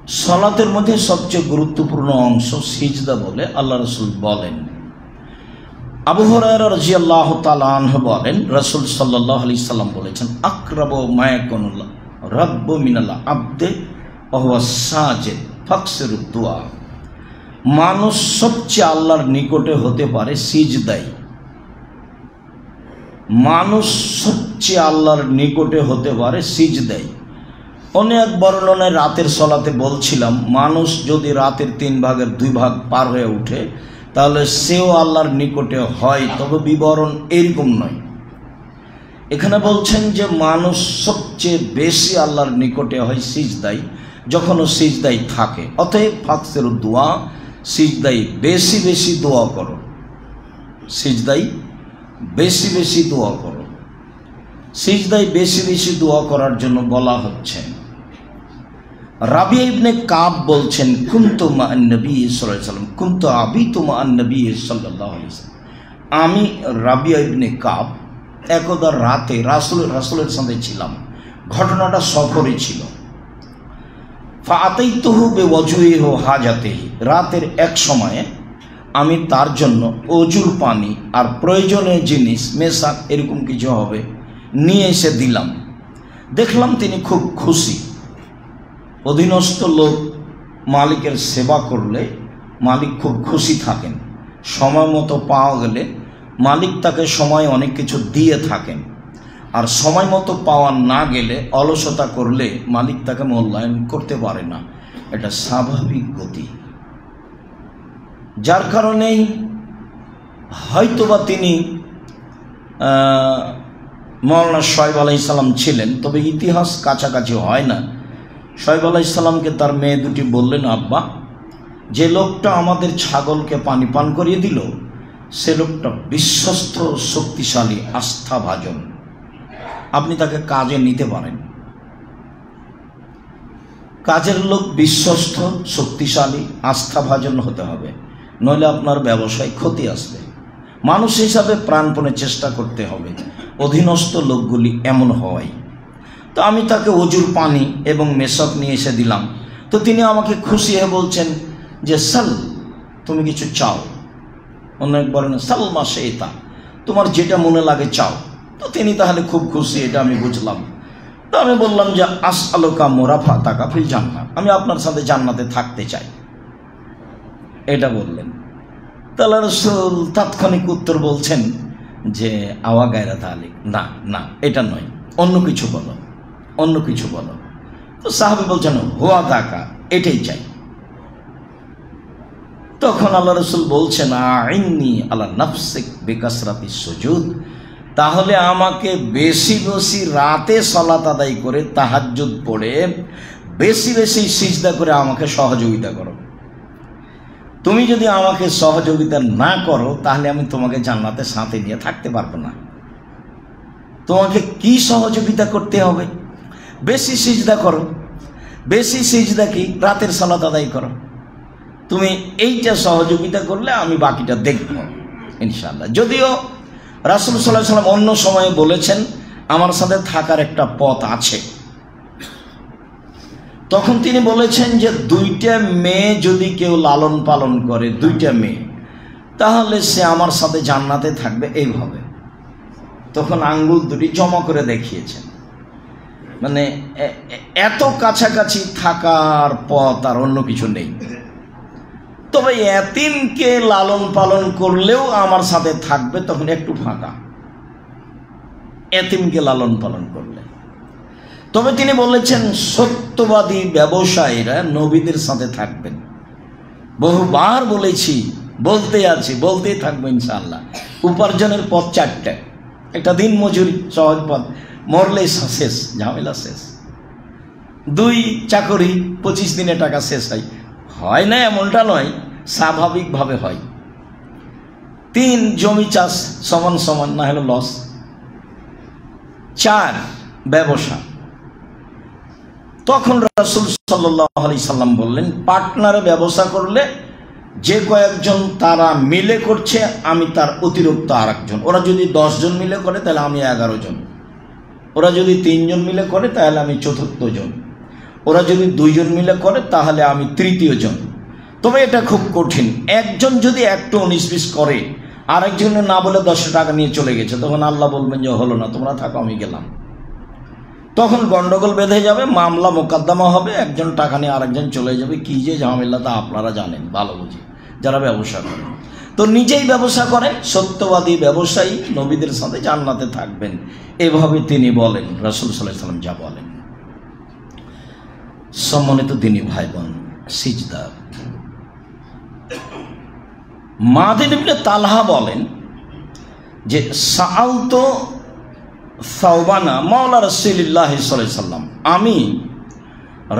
সালাতের মধ্যে সবচেয়ে গুরুত্বপূর্ণ অংশ সিজদা বলে আল্লাহ রাসূল বলেন। আবু হুরায়রা রাদিয়াল্লাহু তাআলা আনহু বলেন, রাসূল সাল্লাল্লাহু আলাইহি সাল্লাম বলেছেন, আকরাবু মা ইয়াকুনুল রাব্বু মিনাল আবদে ওয়া হুয়া সাজিদ ফাকসিরুদ দুআ। মানুষ সবচেয়ে আল্লাহর নিকটে হতে পারে সিজদায়। মানুষ সবচেয়ে আল্লাহর নিকটে হতে পারে সিজদায়। অনেক বর্ণনায় রাতের সলাতে বলছিলাম, মানুষ যদি রাতের 3 ভাগের 2 ভাগ পার হয়ে ওঠে তাহলে সেও আল্লাহর নিকটে হয়, তবে বিবরণ এরকম নয়। এখানে বলছেন যে মানুষ সবচেয়ে বেশি আল্লাহর নিকটে হয় সিজদায়, যখন ও সিজদায় থাকে। অতএব ফাকসিরুদ দুআ, সিজদায় বেশি বেশি দোয়া করো, সিজদায় বেশি বেশি দোয়া করো। সিজদায় বেশি বেশি দোয়া করার জন্য বলা হচ্ছে। রাবিয়া ইবনে কাব বলছেন, কুনতু মা'আন নবী সাল্লাল্লাহু আলাইহি ওয়াসাল্লাম কুনতু আবিতু মা'আন নবী সাল্লাল্লাহু আলাইহি ওয়াসাল্লাম। আমি রাবিয়া ইবনে কাব একদা রাতে রাসূলের সাথে ছিলাম। ঘটনাটা সফরে ছিল। ফাআতাইতুহু বিওয়াজহিহি ওয়া হাজাতিহি, রাতের এক সময়ে আমি তার জন্য অজুর পানি আর প্রয়োজনীয় জিনিস মেসাক এরকম কিছু হবে নিয়ে এসে দিলাম। দেখলাম তিনি খুব খুশি। অধীনস্থ লোক মালিকের সেবা করলে মালিক খুব খুশি থাকেন। সময় মতো পাওয়া গেলে মালিক তাকে সময় অনেক কিছু দিয়ে থাকেন, আর সময় মতো পাওয়া না গেলে অলসতা করলে মালিক তাকে মূল্যায়ন করতে পারে না। এটা স্বাভাবিক গতি। যার কারণেই হয়তোবা তিনি মওলানা শোয়েব আলাইহিস সালাম ছিলেন, তবে ইতিহাস কাছাকাছি হয় না। শোয়েব আলাইহিস সালামকে তার মেয়ে দুটি বললেন, আব্বা, যে লোকটা আমাদের ছাগলকে পানি পান করিয়ে দিল সে লোকটা বিশ্বস্ত, শক্তিশালী, আস্থাভাজন, আপনি তাকে কাজে নিতে পারেন। কাজের লোক বিশ্বস্ত, শক্তিশালী, আস্থাভাজন হতে হবে, নইলে আপনার ব্যবসায় ক্ষতি আসবে। মানুষ হিসাবে প্রাণপণে চেষ্টা করতে হবে অধীনস্থ লোকগুলি এমন হওয়াই। তো আমি তাকে অজুর পানি এবং মেশক নিয়ে এসে দিলাম। তো তিনি আমাকে খুশি হয়ে বলছেন যে, সাল, তুমি কিছু চাও। অনেক বলেন সাল মা শাইতা, তোমার যেটা মনে লাগে চাও। তো তিনি তাহলে খুব খুশি, এটা আমি বুঝলাম। তো আমি বললাম যে, আসআলুকা মুরাফাতাকা ফিল জান্নাহ, আমি আপনার সাথে জান্নাতে থাকতে চাই, এটা বললেন। তাহলে রাসূল তাৎক্ষণিক উত্তর বলছেন যে, আওয়া গায়রা যালিক, না না, এটা নয়, অন্য কিছু বলো, অন্য কিছু বলো। তো সাহাবী বলছেন, হুয়া দাকা, এটাই চাই। তখন আল্লাহ রাসূল বলছেন, আইন্নি আলা নাফসিক বিকাসরাতিস সুজুদ, তাহলে আমাকে বেশি বেশি রাতে সালাত আদায় করে তাহাজ্জুদ পড়ে বেশি বেশি সিজদা করে আমাকে সহযোগিতা করো। তুমি যদি আমাকে সহযোগিতা না করো তাহলে আমি তোমাকে জান্নাতে সাথে নিয়ে থাকতে পারবো না। তোমাকে কি সহযোগিতা করতে হবে? বেশি সিজদা করো। বেশি সিজদা কি? রাতের সালাত আদায় করো। তুমি এইটা সহযোগিতা করলে আমি বাকিটা দেখব ইনশাআল্লাহ। যদিও রাসূল সাল্লাল্লাহু আলাইহি ওয়াসাল্লাম অন্য সময়ে বলেছেন আমার সাথে থাকার একটা পথ আছে। তখন তিনি বলেছেন যে 2টা মেয়ে যদি কেউ লালন পালন করে, 2টা মেয়ে, তাহলে সে আমার সাথে জান্নাতে থাকবে এইভাবে। তখন আঙ্গুল দুটি জমা করে দেখিয়েছেন। মানে এত কাছাকাছি থাকার পথ আর অন্য কিছু নেই। তবে এতিমকে লালন পালন করলেও আমার সাথে থাকবে, তখন একটু ফাঁকা, এতিমকে লালন পালন করলে। তবে তিনি বলেছেন সত্যবাদী ব্যবসায়ীরা নবীদের সাথে থাকবেন। বহুবার বলেছি, বলতেই থাকবো ইনশাআল্লাহ। উপার্জনের পথ 4টা। একটা দিন মজুরি, সহজ পথ, মরলেই শেষ, ঝামেলা শেষ। 2 চাকরি, 25 দিনে টাকা শেষ হয় না এমনটা নয়, স্বাভাবিকভাবে হয়। 3 জমি চাষ সমান সমান, না হলে লস। 4 ব্যবসা। তখন রাসূল সাল্লাল্লাহু আলাইহি সাল্লাম বললেন, পার্টনারে ব্যবসা করলে যে কয়েকজন তারা মিলে করছে আমি তার অতিরিক্ত আরেকজন। ওরা যদি 10 জন মিলে করে তাহলে আমি 11 জন। ওরা যদি 3 জন মিলে করে তাহলে আমি 4র্থ জন। ওরা যদি 2 জন মিলে করে তাহলে আমি তৃতীয় জন। তবে এটা খুব কঠিন। একজন যদি একটু 19-20 করে, আরেকজনের না বলে 10 টাকা নিয়ে চলে গেছে, তখন আল্লাহ বলবেন যে হলো না, তোমরা থাকো, আমি গেলাম। তখন গন্ডগোল বেঁধে যাবে, মামলা মোকদ্দমা হবে, একজন টাকা নিয়ে আরেকজন চলে যাবে। কি যে ঝামেলা তা আপনারা জানেন ভালো বুঝি, যারা ব্যবসা করেন। তো নিজেই ব্যবসা করেন, সত্যবাদী ব্যবসায়ী নবীদের সাথে জান্নাতে থাকবেন, এভাবে তিনি বলেন, রাসূল সাল্লাল্লাহু আলাইহি ওয়াসাল্লাম যা বলেন। সম্মানিত দিনী ভাই বোন, সিজদা। মাদিন ইবনে তালহা বলেন যে সাআলতু সাওবানা মাওলা রাসূলিল্লাহ সাল্লাল্লাহু আলাইহি ওয়াসাল্লাম, আমি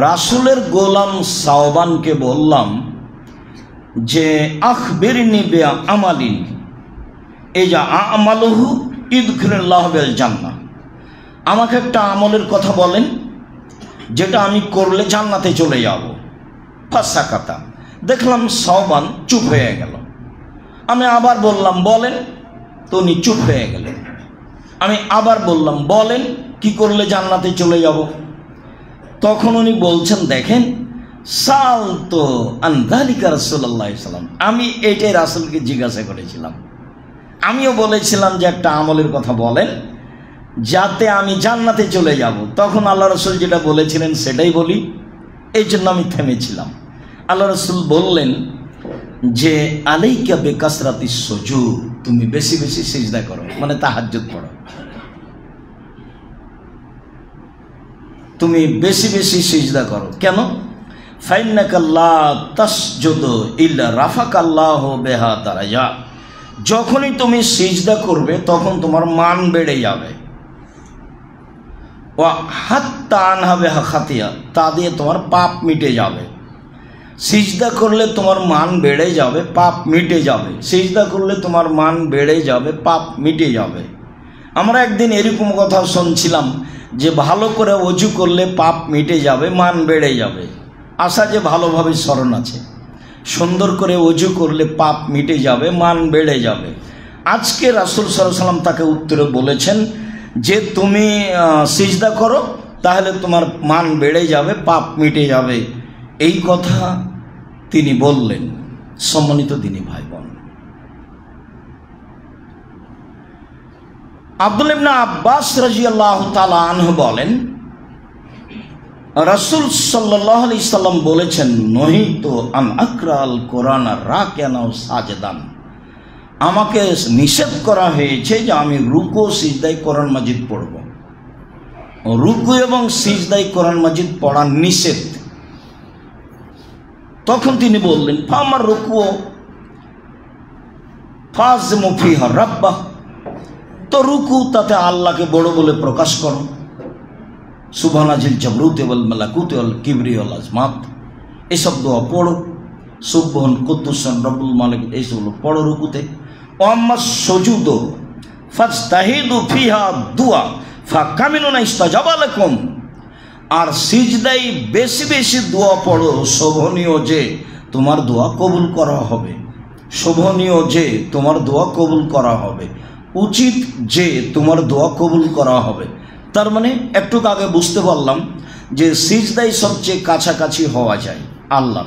রাসূলের গোলাম সাওবানকে বললাম যে আখবিরনি বিআমালিন ইজা আমালুহু ইদখিলুল্লাহু বিল জান্নাহ, আমাকে একটা আমলের কথা বলেন যেটা আমি করলে জান্নাতে চলে যাব। ফাসাকাতা, দেখলাম সাওবান চুপ হয়ে গেল। আমি আবার বললাম বলেন, তো উনি চুপ হয়ে গেলেন। আমি আবার বললাম বলেন কি করলে জান্নাতে চলে যাব। তখন উনি বলছেন দেখেন, সালতো আন যালিকা রাসূলুল্লাহ সাল্লাল্লাহু আলাইহি ওয়াসাল্লাম, আমি এইটাই রাসূলকে জিজ্ঞাসা করেছিলাম। আমিও বলেছিলাম যে একটা আমলের কথা বলেন যাতে আমি জান্নাতে চলে যাব। তখন আল্লাহ রাসূল যেটা বলেছিলেন সেটাই বলি, এই জন্য আমি থেমেছিলাম। আল্লাহ রাসূল বললেন যে আলাইকা বিকাসরাতিস সুজুদ, তুমি বেশি বেশি সিজদা করো, মানে তাহাজ্জুদ পড়ো, তুমি বেশি বেশি সিজদা করো। কেন? ফাইন্নাকা লা তাসজুদু ইল্লা রাফাকাল্লাহু বিহা দারাজা, যখনই তুমি সিজদা করবে তখন তোমার মান বেড়ে যাবে। ওয়া হাত্তা আনহা বিহা খাতিয়া, তা দিয়ে তোমার পাপ মিটে যাবে। সিজদা করলে তোমার মান বেড়ে যাবে, পাপ মিটে যাবে। সিজদা করলে তোমার মান বেড়ে যাবে, পাপ মিটে যাবে। আমরা একদিন এরকম কথা শুনছিলাম যে ভালো করে ওযু করলে পাপ মিটে যাবে, মান বেড়ে যাবে। আশা যে ভালোভাবে স্মরণ আছে, সুন্দর করে ওযু করলে পাপ মিটে যাবে, মান বেড়ে যাবে। আজকে রাসূল সাল্লাল্লাহু আলাইহি ওয়াসাল্লাম তাকে উত্তরে বলেছেন যে তুমি সিজদা করো, তাহলে তোমার মান বেড়ে যাবে, পাপ মিটে যাবে। এই কথা তিনি বললেন। সম্মানিত দিনী ভাই বোন, আব্দুল্লাহ ইবনে আব্বাস রাদিয়াল্লাহু তাআলা আনহু বলেন, রাসূল সাল্লাল্লাহু আলাইহি সাল্লাম বলেছেন, নহিতু আন আকরাল কোরআন রাকিয়ান ও সাজদান, আমাকে নিষেধ করা হয়েছে যে আমি রুকু সিজদায় কোরআন মাজিদ পড়ব। রুকু এবং সিজদায় কোরআন মাজিদ পড়া নিষেধ। তখন তিনি বললেন, ফামার রুকু ফাজমু ফিহা রাব্বাহ, তো রুকু তাতে আল্লাহকে বড় বলে প্রকাশ করো। সুবহানাজিল জাবরুতি ওয়াল মালাকুতি ওয়াল কিবরি ওয়াল আজমাত, এসব দোয়া পড়ো। সুবহান কুদ্দুসান রব্বুল মালিক, এইসব পড়ো রুকুতে। ওয়াম্মা সুজুদ ফাজতাহিদু ফিহা দুআ ফাকামিনুন ইস্তাজাবা লাকুম, আর সিজদাই বেশি বেশি দোয়া পড়ো, শোভনীয় যে তোমার দোয়া কবুল করা হবে। শোভনীয় যে তোমার দোয়া কবুল করা হবে, উচিত যে তোমার দোয়া কবুল করা হবে। তার মানে একটু আগে বুঝতে পারলাম যে সিজদাই সবচেয়ে কাছাকাছি হওয়া যায় আল্লাহ।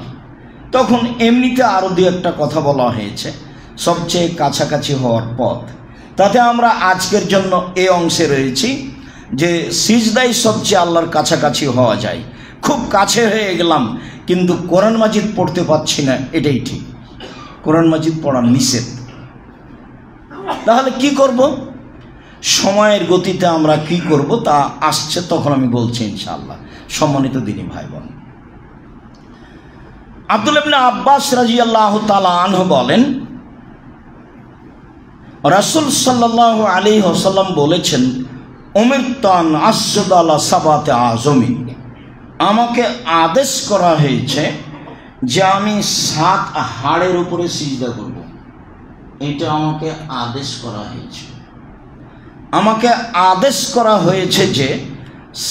তখন এমনিতে আরও দু একটা কথা বলা হয়েছে সবচেয়ে কাছাকাছি হওয়ার পথ। তাতে আমরা আজকের জন্য এই অংশে রয়েছি যে সিজদাই সবচেয়ে আল্লাহর কাছাকাছি হওয়া যায়। খুব কাছে হয়ে গেলাম কিন্তু কোরআন মাজিদ পড়তে পারছি না, এটাই ঠিক। কোরআন মাজিদ পড়া নিষেধ। তাহলে কি করব? সময়ের গতিতে আমরা কি করব তা আসছে, তখন আমি বলছি ইনশাআল্লাহ। সম্মানিত দিনী ভাই বোন, আব্দুল্লাহ ইবনে আব্বাস রাদিয়াল্লাহু তাআলা আনহু বলেন, রাসূল সাল্লাল্লাহু আলাইহি ওয়াসাল্লাম বলেছেন, উমিরতু আন আসজুদা আলা সাবাতি আযমিন, আমাকে আদেশ করা হয়েছে যে আমি 7 হাড়ের উপরে সিজদা করব। এটা আমাকে আদেশ করা হয়েছে। আমাকে আদেশ করা হয়েছে যে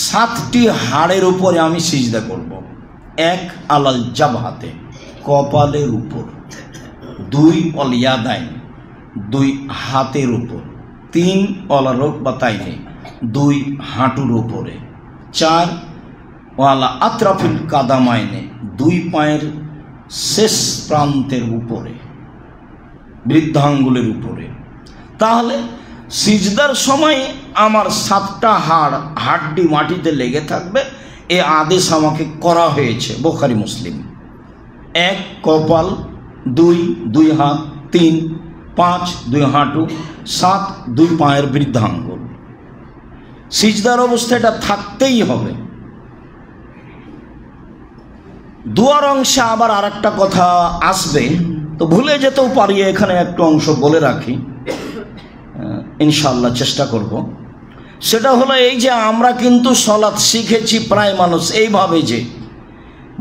7টি হাড়ের উপরে আমি সিজদা করব। 1 আলাল জাবহাতে, কপালের উপর। 2 অল ইয়াদাইন, 2 হাতের উপর। 3 অলা রুকবাতাইনে, 2 হাঁটুর উপরে। 4 ওয়ালা আতরাফিল কাদামাইনে, দুই পায়ের শেষ প্রান্তের উপরে, বৃদ্ধাঙ্গুলের উপরে। তাহলে সিজদার সময় আমার 7টা হাড্ডি মাটিতে লেগে থাকবে, এ আদেশ আমাকে করা হয়েছে। বুখারী মুসলিম। 1 কপাল, 2 হাত, 3 5 2 হাঁটু, 7 2 পায়ের বৃদ্ধাঙ্গুল। সিজদার অবস্থাটা থাকতেই হবে। দুয়ার অংশে আবার আর একটা কথা আসবে, তো ভুলে যেতেও পারি, এখানে একটু অংশ বলে রাখি, ইনশাআল্লাহ চেষ্টা করব। সেটা হলো এই যে আমরা কিন্তু সলাৎ শিখেছি প্রায় মানুষ এইভাবে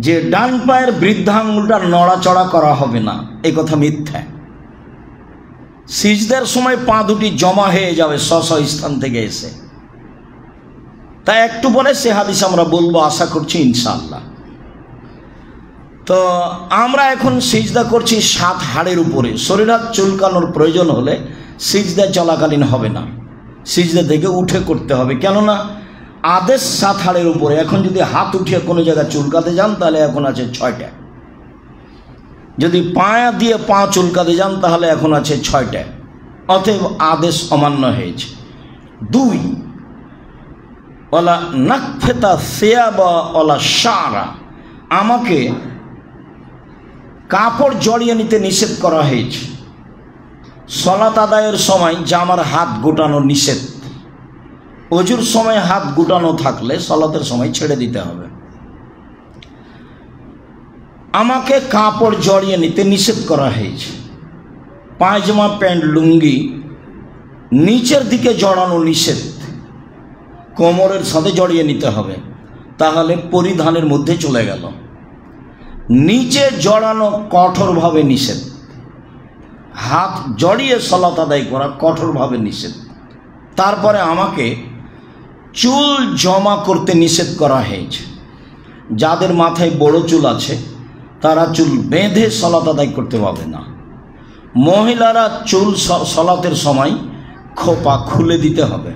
যে ডান পায়ের বৃদ্ধাঙ্গুলটা নড়াচড়া করা হবে না, এই কথা মিথ্যা। সিজদার সময় পা দুটি জমা হয়ে যাবে স্ব স্থান থেকে এসে। তাই একটু পরে সে হাদিস আমরা বলবো, আশা করছি ইনশাআল্লাহ। তো আমরা এখন সিজদা করছি 7 হাড়ের উপরে। শরীর হাত চুলকানোর প্রয়োজন হলে সিজদা চলাকালীন হবে না, সিজদা থেকে উঠে করতে হবে। কেননা আদেশ 7 হাড়ের উপরে। এখন যদি হাত উঠিয়ে কোনো জায়গায় চুলকাতে যান তাহলে এখন আছে 6টা। যদি পায়া দিয়ে পা চুলকাতে যান তাহলে এখন আছে 6টা। অতএব আদেশ অমান্য হয়েছে। 2 ওয়ালা নাকফেতা সিয়াবা ওয়ালা শারা, আমাকে কাপড় জড়িয়ে নিতে নিষেধ করা হয়েছে। সলাত আদায়ের সময় জামার হাত গোটানো নিষেধ। ওযুর সময় হাত গোটানো থাকলে সলাতের সময় ছেড়ে দিতে হবে। আমাকে কাপড় জড়িয়ে নিতে নিষেধ করা হয়েছে। পায়জামা, প্যান্ট, লুঙ্গি নিচের দিকে জড়ানো নিষেধ, কোমরের সাথে জড়িয়ে নিতে হবে, তাহলে পরিধানের মধ্যে চলে গেল। নিচে জড়ানো কঠোরভাবে নিষেধ। হাত জড়িয়ে সলাত আদায় করা কঠোরভাবে নিষেধ। তারপরে আমাকে চুল জমা করতে নিষেধ করা হয়েছে। যাদের মাথায় বড় চুল আছে তারা চুল বেঁধে সলাত আদায় করতে পারবে না। মহিলারা চুল সলাতের সময় খোপা খুলে দিতে হবে।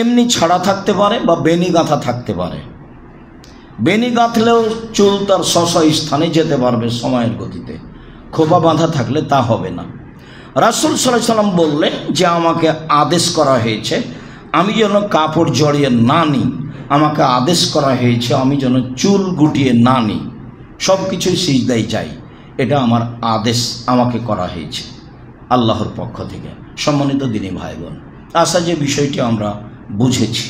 এমনি ছাড়া থাকতে পারে বা বেনি গাঁথা থাকতে পারে। বেনি গাঁথলেও চুল তার স্ব স্থানে যেতে পারবে সময়ের গতিতে। খোপা বাঁধা থাকলে তা হবে না। রাসূল সাল্লাল্লাহু আলাইহি সাল্লাম বললেন যে আমাকে আদেশ করা হয়েছে আমি যেন কাপড় জড়িয়ে না নিই, আমাকে আদেশ করা হয়েছে আমি যেন চুল গুটিয়ে না নিই, সব কিছুই সিজদায় যাই, এটা আমার আদেশ আমাকে করা হয়েছে আল্লাহর পক্ষ থেকে। সম্মানিত দিনী ভাই বোন, আশা যে বিষয়টি আমরা বুঝেছি।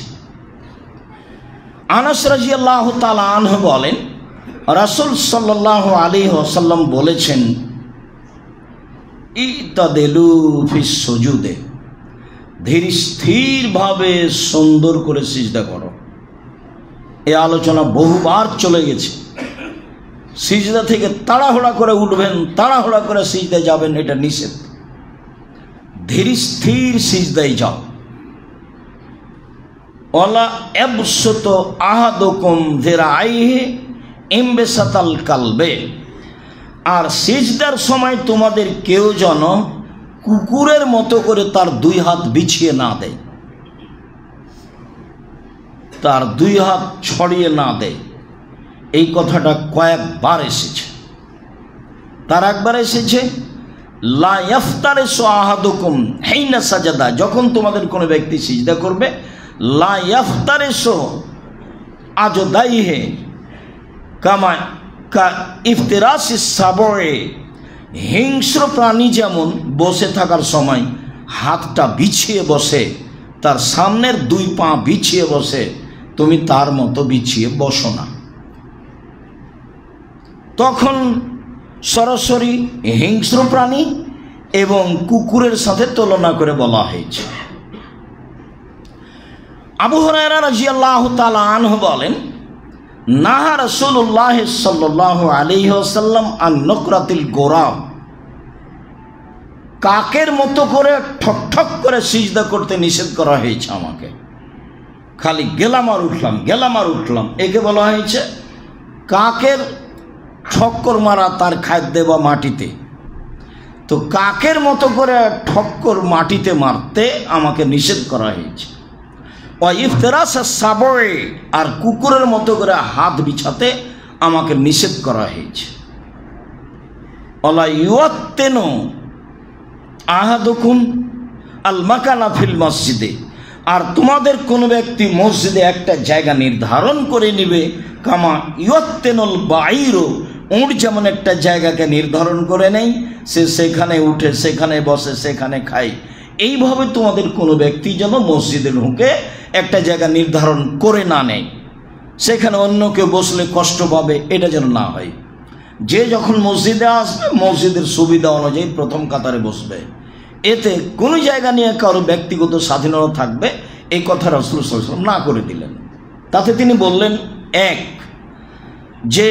আনাস রাদিয়াল্লাহু তাআলা আনহু বলেন, রাসূল সাল্লাল্লাহু আলাইহি ওয়াসাল্লাম বলেছেন, ইতাদেলু ফিস সুজুদে, ধীর স্থিরভাবে সুন্দর করে সিজদা করো। এই আলোচনা বহুবার চলে গেছে। সিজদা থেকে তাড়াহুড়া করে উঠবেন, তাড়াহুড়া করে সিজদায় যাবেন, এটা নিষেধ। ধীর স্থির সিজদায় যাও। ওয়ালা ইয়াবসুত আহাদুকুম যিরাইহি ইমবিসাতাল কালবে, আর সিজদার সময় তোমাদের কেউ যেন কুকুরের মতো করে তার 2 হাত বিছিয়ে না দেয়, তার 2 হাত ছড়িয়ে না দেয়। এই কথাটা কয়েকবার এসেছে। তার একবার এসেছে লা ইয়াফতারিসু আহাদুকুম হিনা সাজাদা, যখন তোমাদের কোনো ব্যক্তি সিজদা করবে, লা ইয়াফতারিসু আজদাইহি কামা কা ইফতিরাসিস সাবয়ে, হিংস্র প্রাণী যেমন বসে থাকার সময় হাতটা বিছিয়ে বসে, তার সামনের 2 পা বিছিয়ে বসে, তুমি তার মতো বিছিয়ে বসো না। তখন সরাসরি হিংস্র প্রাণী এবং কুকুরের সাথে তুলনা করে বলা হয়েছে। আবু হুরায়রা রাদিয়াল্লাহু তাআলা আনহু বলেন, নাহা রাসূলুল্লাহ সাল্লাল্লাহু আলাইহি ওয়াসাল্লাম আন নুকরাতিল গোরাব, কাকের মতো করে ঠক ঠক করে সিজদা করতে নিষেধ করা হয়েছে আমাকে। খালি গেলাম আর উঠলাম, একে বলা হয়েছে কাকের ঠক্কর মারা তার খাদ্যে বা মাটিতে। তো কাকের মতো করে ঠক্কর মাটিতে মারতে আমাকে নিষেধ করা হয়েছে। ইফতিরাস সাবয়ে, আর কুকুরের মতো করে হাত বিছাতে আমাকে নিষেধ করা হয়েছে। ওয়ালা ইউয়াত্তিনু আহাদুকুম আল মাকানা ফিল মসজিদে, আর তোমাদের কোনো ব্যক্তি মসজিদে একটা জায়গা নির্ধারণ করে নেবে, কামা ইয়ত্তেনুল বাইরু, উট যেমন একটা জায়গাকে নির্ধারণ করে নেই, সে সেখানে উঠে, সেখানে বসে, সেখানে খায়, এইভাবে তোমাদের কোনো ব্যক্তি যেন মসজিদে ঢুকে একটা জায়গা নির্ধারণ করে না নেয়, সেখানে অন্য কেউ বসলে কষ্ট পাবে, এটা যেন না হয়। যে যখন মসজিদে আসবে মসজিদের সুবিধা অনুযায়ী প্রথম কাতারে বসবে, এতে কোনো জায়গা নিয়ে কারো ব্যক্তিগত স্বাধীনতা থাকবে, এই কথা রাসূল সাল্লাল্লাহু আলাইহি ওয়াসাল্লাম না করে দিলেন। তাতে তিনি বললেন, এক, যে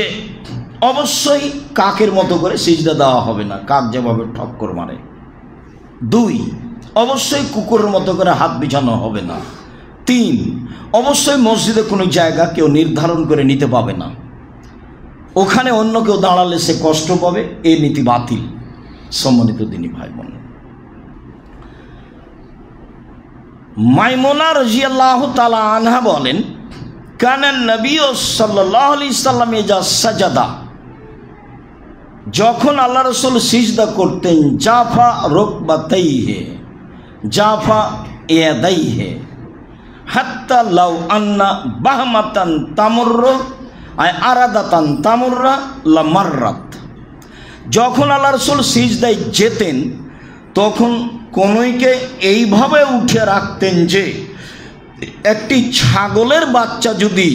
অবশ্যই কাকের মতো করে সিজদা দেওয়া হবে না, কাক যেভাবে ঠক্কর মারে। দুই, অবশ্যই কুকুরের মতো করে হাত বিছানো হবে না। তিন, অবশ্যই মসজিদে কোনো জায়গা কেউ নির্ধারণ করে নিতে পাবে না, ওখানে অন্য কেউ দাঁড়ালে সে কষ্ট পাবে, এই নীতি বাতিল। সম্মানিত দিনী ভাই বোন, মাইমুনা রাদিয়াল্লাহু তাআলা আনহা বলেন, কানা নবী সাল্লাল্লাহু আলাইহি সাল্লাম ইজা সাজাদা, যখন আল্লাহ রাসূল সিজদা করতেন, জাফা রুকবাতাইহি, জাফা ইয়াদাইহি, হাত্তা লাউ আন্না বাহমাতান তামুররু আই আরাদাতান তামুররা লামাররাত, যখন আল্লাহ রাসূল সিজদায় যেতেন তখন কনুইকে এইভাবে উঠে রাখতেন যে একটি ছাগলের বাচ্চা যদি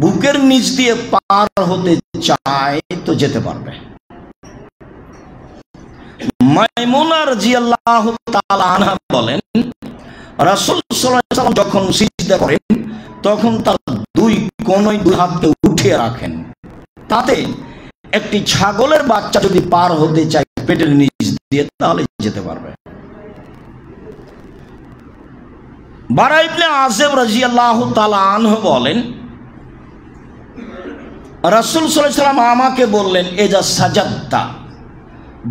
বুকের নিচ দিয়ে পার হতে চায় তো যেতে পারবে। মাইমুনা রাদিয়াল্লাহু তাআলা আনহা বলেন, রাসূল সাল্লাল্লাহু আলাইহি ওয়াসাল্লাম যখন সিজদা করেন তখন তার দুই কনুই দুই হাতে উঠিয়ে রাখেন, তাতে একটি ছাগলের বাচ্চা যদি পার হতে চায় পেটের নিচ দিয়ে তাহলে যেতে পারবে। বারা ইবনে আযিব রাদিয়াল্লাহু তাআলা আনহু বলেন, রাসূল সাল্লাল্লাহু আলাইহি ওয়াসাল্লাম আমাকে বললেন, এজা সাজাদতা,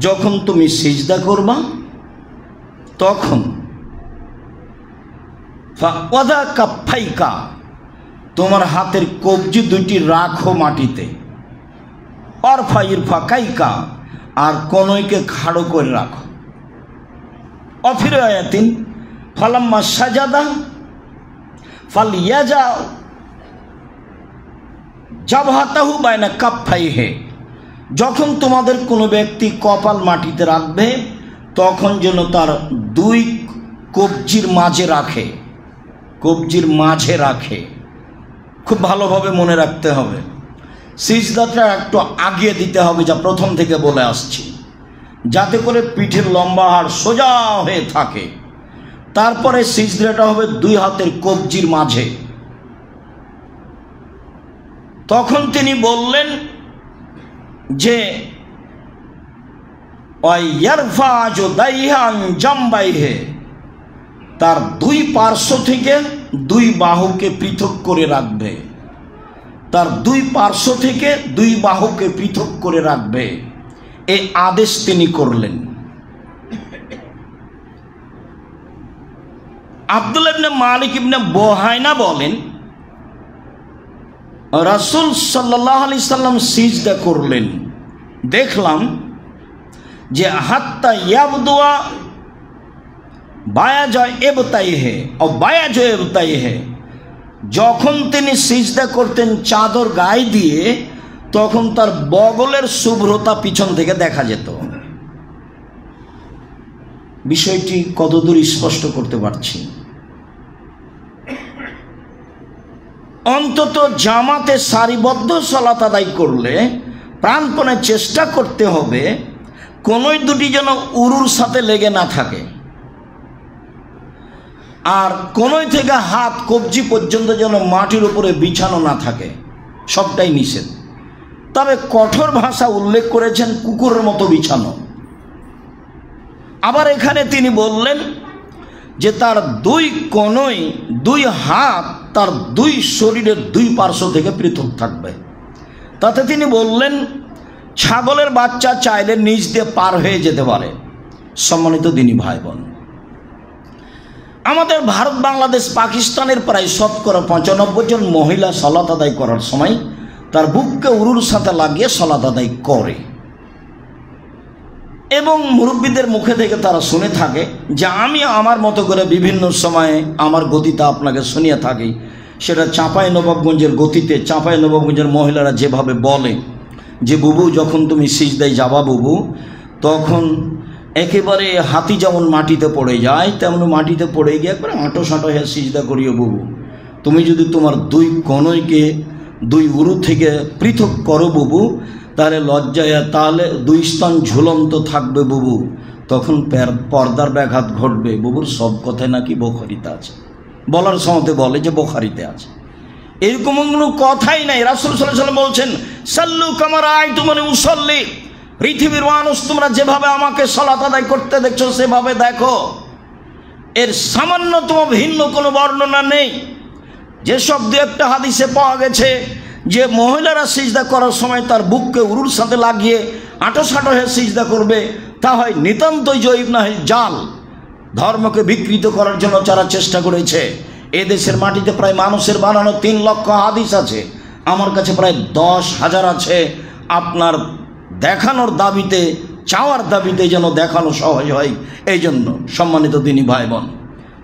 যখন তুমি সিজদা করবা তখন ফাওয়াদা কাফাইকা, তোমার হাতের কবজি দুইটি রাখো মাটিতে, আর ফাইর ফাকাইকা, আর কনুইকে খাড়ো করে রাখো। অফির আয়াতিন ফালাম্মা সাজাদা ফালিয়াজা জাবহাতাহু বাইনা কাফাইহি, যখন তোমাদের কোনো ব্যক্তি কপাল মাটিতে রাখবে তখন যেন তার দুই কবজির মাঝে রাখে, কবজির মাঝে রাখে। খুব ভালোভাবে মনে রাখতে হবে, সিজদাটা একটু আগিয়ে দিতে হবে, যা প্রথম থেকে বলে আসছি, যাতে করে পিঠের লম্বা হাড় সোজা হয়ে থাকে। তারপরে সিজদাটা হবে দুই হাতের কবজির মাঝে। তখন তিনি বললেন যে ওয়াইয়ারফা যুদাইহা আন জামবাইহি, তার দুই পার্শ্ব থেকে দুই বাহুকে পৃথক করে রাখবে, তার দুই পার্শ্ব থেকে দুই বাহুকে পৃথক করে রাখবে, এই আদেশ তিনি করলেন। আব্দুল্লাহ ইবনে মালিক ইবনে বুহাইনা বলেন, রাসূল সাল্লাল্লাহু আলাইহি সাল্লাম সিজদা করলেন, দেখলাম যে হাত্তা ইয়াবদুয়া বায়াজা এবতাইহি ও বায়াজা এবতাইহি, যখন তিনি সিজদা করতেন চাদর গায়ে দিয়ে তখন তার বগলের শুভ্রতা পিছন থেকে দেখা যেত। বিষয়টি কতদূর স্পষ্ট করতে পারছি? অন্তত জামাতে সারিবদ্ধ সালাত আদায় করলে প্রাণপণে চেষ্টা করতে হবে কোনোই দুটি যেন উরুর সাথে লেগে না থাকে, আর কোনোই থেকে হাত কবজি পর্যন্ত যেন মাটির উপরে বিছানো না থাকে, সবটাই নিষেধ। তবে কঠোর ভাষা উল্লেখ করেছেন কুকুরের মতো বিছানো। আবার এখানে তিনি বললেন যে তার দুই কনুই দুই হাত তার দুই শরীরের দুই পার্শ্ব থেকে পৃথক থাকবে। তাতে তিনি বললেন ছাগলের বাচ্চা চাইলে নিচ দিয়ে পার হয়ে যেতে পারে। সম্মানিত দিনী ভাই বোন, আমাদের ভারত, বাংলাদেশ, পাকিস্তানের প্রায় শতকরা 95 জন মহিলা সালাত আদায় করার সময় তার বুককে উরুর সাথে লাগিয়ে সালাত আদায় করে, এবং মুরব্বীদের মুখে থেকে তারা শুনে থাকে যে আমি আমার মতো করে বিভিন্ন সময়ে আমার গতিতে আপনাকে শুনিয়ে থাকি। সেটা চাঁপাইনবাবগঞ্জের গতিতে চাঁপাইনবাবগঞ্জের মহিলারা যেভাবে বলে যে বুবু যখন তুমি সিজদায় যাবা বুবু, তখন একেবারে হাতি যেমন মাটিতে পড়ে যায় তেমন মাটিতে পড়ে গিয়ে একবারে আঁটো সাঁটো হয়ে সিজদা করিও বুবু। তুমি যদি তোমার দুই কনইকে দুই উরু থেকে পৃথক করো বুবু, তাহলে লজ্জায় তাহলে দুই স্থান ঝুলন্ত থাকবে বুবু, তখন পর্দার ব্যাঘাত ঘটবে। বুবুর সব কথায় নাকি বোখারিতে আছে, বলার সময়তে বলে যে বোখারিতে আছে, এরকম কোনো কথাই নাই। রাসূল সাল্লাল্লাহু আলাইহি ওয়াসাল্লাম বলছেন সাল্লু কামা রাআইতুমুনি উসাল্লি, পৃথিবীর মানুষ তোমরা যেভাবে আমাকে সালাত আদায় করতে দেখছো সেভাবে দেখো। এর সামান্যতম ভিন্ন কোনো বর্ণনা নেই। যেসব দু একটা হাদিসে পাওয়া গেছে যে মহিলারা সিজদা করার সময় তার বুককে উরুর সাথে লাগিয়ে আঁটো সাঁটো হয়ে সিজদা করবে, তা হয় নিতান্তই জয়ীব, না হয় জাল। ধর্মকে বিকৃত করার জন্য যারা চেষ্টা করেছে, এদেশের মাটিতে প্রায় মানুষের বানানো 3 লক্ষ হাদিস আছে, আমার কাছে প্রায় 10,000 আছে। আপনার দেখানোর দাবিতে, চাওয়ার দাবিতে যেন দেখানো সহজ হয়, এই জন্য সম্মানিত দিনী ভাই বোন,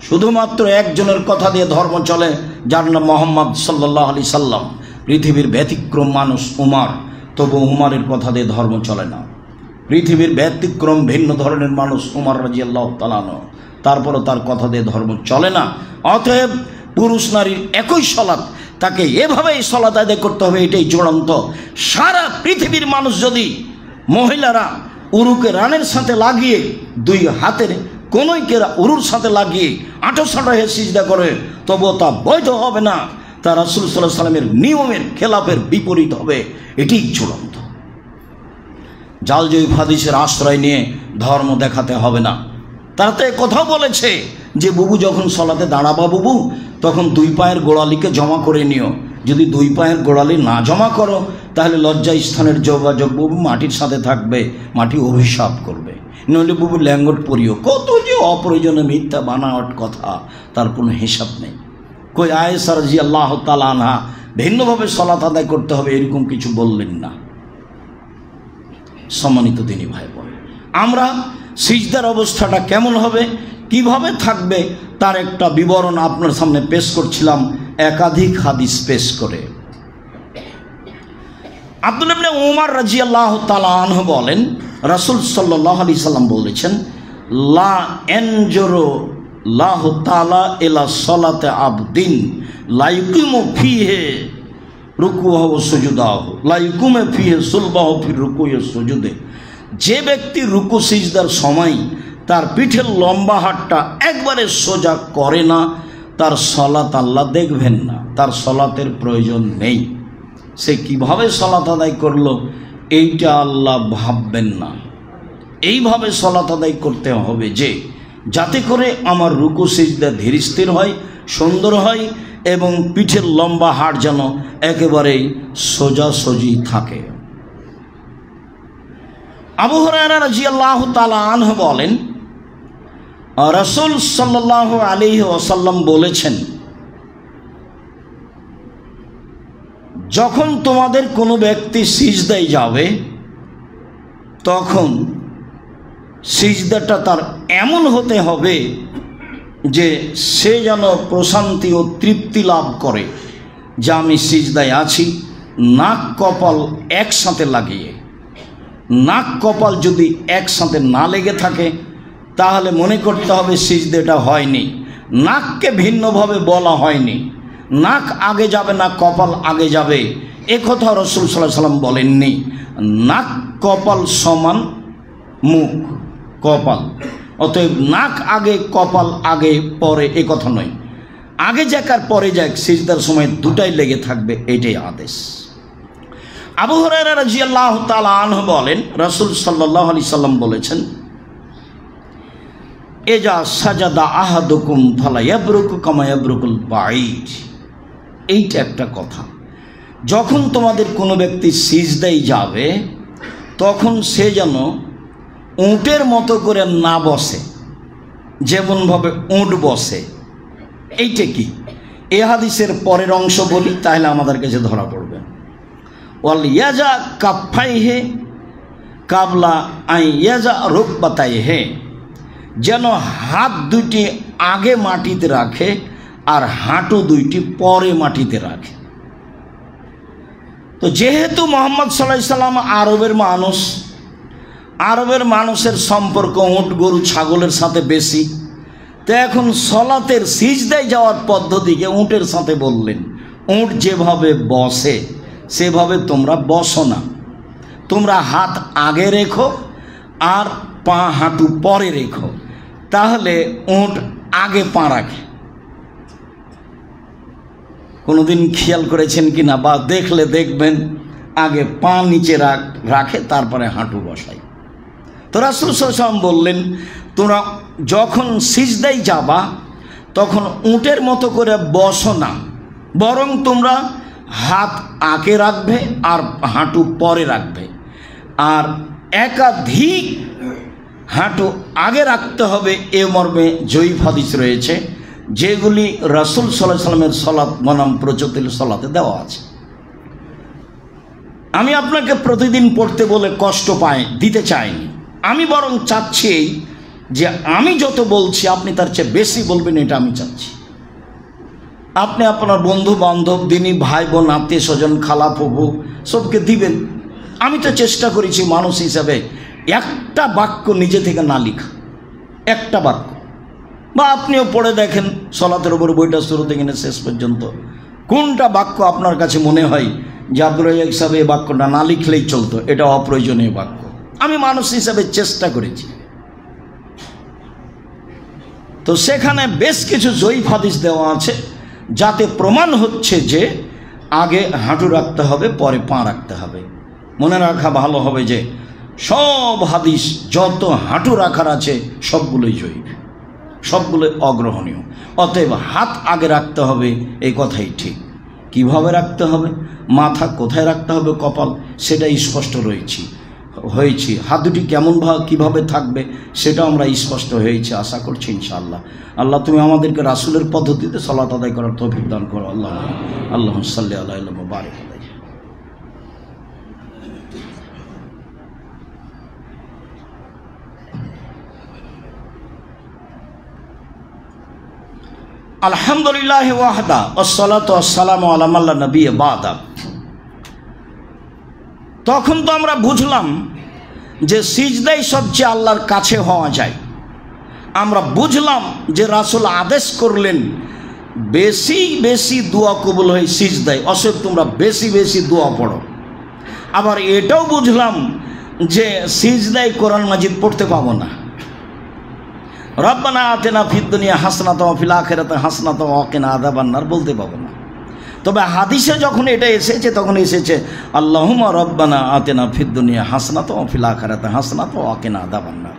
শুধুমাত্র একজনের কথা দিয়ে ধর্ম চলে, যার নাম মুহাম্মদ সাল্লাল্লাহু আলাইহি সাল্লাম। পৃথিবীর ব্যতিক্রম মানুষ উমার, তবু উমারের কথা দিয়ে ধর্ম চলে না। পৃথিবীর ব্যতিক্রম ভিন্ন ধরনের মানুষ উমর রাদিয়াল্লাহু তাআলা আনহু, তারপরও তার কথা দিয়ে ধর্ম চলে না। অতএব পুরুষ নারীর একই সালাত, তাকে এভাবেই সালাত আদায় করতে হবে, এটাই চূড়ান্ত। সারা পৃথিবীর মানুষ যদি মহিলারা উরুকে রানের সাথে লাগিয়ে দুই হাতের কোনইকে উরুর সাথে লাগিয়ে আঁটো সাঁটো হয়ে সিজদা করে, তবুও তা বৈধ হবে না, তা রাসূল সাল্লাল্লাহু আলাইহি সাল্লামের নিয়মের খেলাফের বিপরীত হবে, এটিই চূড়ান্ত। জাল জয়ীফ হাদিসের আশ্রয় নিয়ে ধর্ম দেখাতে হবে না। তারা তো কথাও বলেছে যে বুবু যখন সলাতে দাঁড়াবা বুবু, তখন 2 পায়ের গোড়ালিকে জমা করে নিও। যদি 2 পায়ের গোড়ালি না জমা করো, তাহলে লজ্জা স্থানের যোগাযোগ বুবু মাটির সাথে থাকবে, মাটি অভিশাপ করবে। নইলে বুবু ল্যাঙ্গট পরিও। কত যে অপ্রয়োজনে মিথ্যা বানাওয়াট কথা, তার কোনো হিসাব নেই। কই আয়েশা রাদিয়াল্লাহু তাআলা আনহা ভিন্নভাবে সালাত আদায় করতে হবে এরকম কিছু বললেন না। সম্মানিত দিনী ভাই বোন, আমরা সিজদার অবস্থাটা কেমন হবে, কিভাবে থাকবে, তার একটা বিবরণ আপনার সামনে পেশ করছিলাম একাধিক হাদিস পেশ করে। আব্দুল্লাহ ইবনে উমর রাদিয়াল্লাহু তাআলা আনহু বলেন, রাসূল সাল্লাল্লাহু আলাইহি সাল্লাম বলেছেন, লা ইয়ানজুরু লাহু তাআলা ইলা সালাতে আবদিন লা ইয়াকুমু ফিহি রুকুহু ওয়া সুজুদাহু লা ইয়াকুমু ফিহি সুলবাহু ফি রুকুই ওয়া সুজুদে। যে ব্যক্তি রুকু সিজদার সময় তার পিঠের লম্বা হাতটা একবারে সোজা করে না, তার সালাত আল্লাহ দেখবেন না, তার সালাতের প্রয়োজন নেই। সে কিভাবে সালাত আদায় করলো এইটা আল্লাহ ভাববেন না। এইভাবে সালাত আদায় করতে হবে যে যাতে করে আমার রুকু সিজদা ধীর স্থির হয়, সুন্দর হয়, এবং পিঠের লম্বা হাড় যেন একেবারেই সোজাসুজি থাকে। আবু হুরায়রা রাদিয়াল্লাহু তাআলা আনহু বলেন, রাসূল সাল্লাল্লাহু আলাইহি ওয়াসাল্লাম বলেছেন, যখন তোমাদের কোনো ব্যক্তি সিজদায় যাবে, তখন সিজদাটা তার এমন হতে হবে যে সে যেন প্রশান্তি ও তৃপ্তি লাভ করে যে আমি সিজদায় আছি। নাক কপাল একসাথে লাগিয়ে, নাক কপাল যদি একসাথে না লেগে থাকে তাহলে মনে করতে হবে সিজদাটা হয়নি। নাককে ভিন্নভাবে বলা হয়নি, নাক আগে যাবে না কপাল আগে যাবে, এ কথা রাসূল সাল্লাল্লাহু আলাইহি সাল্লাম বলেননি। নাক কপাল সমান মুখ কপাল, অতএব নাক আগে কপাল আগে পরে এ কথা নয়, আগে যাক আর পরে যাক সিজদার সময় দুটাই লেগে থাকবে, এটাই আদেশ। আবু হুরায়রা রাদিয়াল্লাহু তাআলা আনহু বলেন, রাসূল সাল্লাল্লাহু আলাইহি সাল্লাম বলেছেন, এজা সাজাদা আহাদুকুম ফালা ইয়াবরুকু কামা ইয়াবরুকুল বাঈদ। এইটা একটা কথা, যখন তোমাদের কোনো ব্যক্তি সিজদায় যাবে তখন সে যেন উটের মতো করে না বসে, যেমনভাবে উট বসে এইটা কি? এ হাদিসের পরের অংশ বলি, তাহলে আমাদের কাছে ধরা পড়বে। ওয়াল ইয়াজা কাফাইহে কাবলা আই ইয়াজা রুকবাতাইহে, যেন হাত দুইটি আগে মাটিতে রাখে আর হাঁটু দুইটি পরে মাটিতে রাখে। তো যেহেতু মুহাম্মদ সাল্লাল্লাহু আলাইহি সাল্লাম আরবের মানুষের সম্পর্ক উট গরু ছাগলের সাথে বেশি, তো এখন সলাতের সিজদায় যাওয়ার পদ্ধতিকে উটের সাথে বললেন। উট যেভাবে বসে সেভাবে তোমরা বসো না, তোমরা হাত আগে রেখো আর পা হাঁটু পরে রেখো, তাহলে উট আগে পা রাখে। কোনোদিন খেয়াল করেছেন কি না, বা দেখলে দেখবেন আগে পা নিচে রাখে তারপরে হাঁটু বসায়। তো রাসূল সাল্লাল্লাহু আলাইহি ওয়াসাল্লাম বললেন, তোমরা যখন সিজদায় যাবা তখন উটের মতো করে বসো না, বরং তোমরা হাত আগে রাখবে আর হাঁটু পরে রাখবে। আর একাধিক হাঁটু আগে রাখতে হবে এ মর্মে জয়ীফ হাদিস রয়েছে, যেগুলি রাসূল সাল্লাল্লাহু আলাইহি ওয়াসাল্লামের সালাত বনাম প্রচলিত সালাতে দেওয়া আছে। আমি আপনাকে প্রতিদিন পড়তে বলে কষ্ট দিতে চাইনি, আমি বরং চাচ্ছি যে আমি যত বলছি আপনি তার চেয়ে বেশি বলবেন, এটা আমি চাচ্ছি। আপনি আপনার বন্ধু বান্ধব, দিনী ভাই বোন, আত্মীয় স্বজন, খালা ফুফু সবকে দিবেন। আমি তো চেষ্টা করেছি মানুষ হিসাবে একটা বাক্য নিজে থেকে না লিখা, একটা বাক্য। বা আপনিও পড়ে দেখেন সলাতের উপর বইটা শুরু থেকে শেষ পর্যন্ত, কোনটা বাক্য আপনার কাছে মনে হয় যে আব্দুর রাজ্জাক সাহেব এই বাক্যটা না লিখলেই চলতো, এটা অপ্রয়োজনীয় বাক্য। আমি মানুষ হিসাবে চেষ্টা করেছি। তো সেখানে বেশ কিছু জয়ীফ হাদিস দেওয়া আছে, যাতে প্রমাণ হচ্ছে যে আগে হাঁটু রাখতে হবে পরে পা রাখতে হবে। মনে রাখা ভালো হবে যে সব হাদিস যত হাঁটু রাখার আছে সবগুলোই জয়ীফ, সবগুলোই অগ্রহণীয়। অতএব হাত আগে রাখতে হবে এই কথাই ঠিক। কিভাবে রাখতে হবে, মাথা কোথায় রাখতে হবে, কপাল, সেটা স্পষ্ট হয়েছি। হাত দুটি কিভাবে থাকবে সেটাও আমরা স্পষ্ট হয়েছি, আশা করছি ইনশাআল্লাহ। আল্লাহ তুমি আমাদেরকে রাসূলের পদ্ধতিতে সালাত আদায় করার তৌফিক দান করো। আল্লাহুম্মা সাল্লি আলা ওয়া বারিক আলাইহি। আলহামদুলিল্লাহি ওয়াহদা ওয়াসসালাতু ওয়াসসালামু আলা মান লা নাবিয়্যা বা'দা। তখন তো আমরা বুঝলাম যে সিজদাই সবচেয়ে আল্লাহর কাছে হওয়া যায়। আমরা বুঝলাম যে রাসূল আদেশ করলেন বেশি বেশি দোয়া কবুল হয় সিজদায়, অতএব তোমরা বেশি বেশি দোয়া পড়ো। আবার এটাও বুঝলাম যে সিজদায় কোরআন মাজিদ পড়তে পাবো না। রব্বানা আতিনা ফিদ দুনিয়া হাসানাতাও ওয়া ফিল আখিরাতি হাসানাতাও ওয়া কিনা আযাবান নার বলতে পাবো না। তবে হাদিসে যখন এটা এসেছে তখন এসেছে আল্লাহুম্মা রব্বানা আতিনা ফিদ দুনিয়া হাসানাতাও ওয়া ফিল আখিরাতি হাসানাতাও ওয়া কিনা আযাবান নার।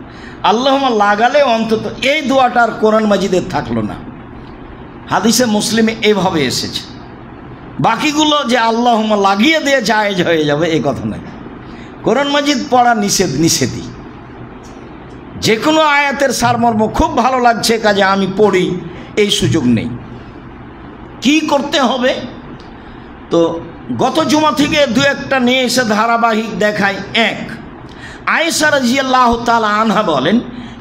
আল্লাহুম্মা লাগালে অন্তত এই দোয়াটা আর কোরআন মাজিদে থাকলো না, হাদিসে মুসলিমে এইভাবে এসেছে। বাকিগুলো যে আল্লাহুম্মা লাগিয়ে দিয়ে জায়েজ হয়ে যাবে এই কথা নয়। কোরআন মাজিদ পড়া নিষেধই। যে কোনো আয়াতের সারমর্ম খুব ভালো লাগছে কাজে আমি পড়ি, এই সুযোগ নেই। কি করতে হবে? তো গত জুমা থেকে দু একটা নিয়ে এসে ধারাবাহিক দেখায়। এক, আয়েশা রাদিয়াল্লাহু তাআলা আনহা বলেন,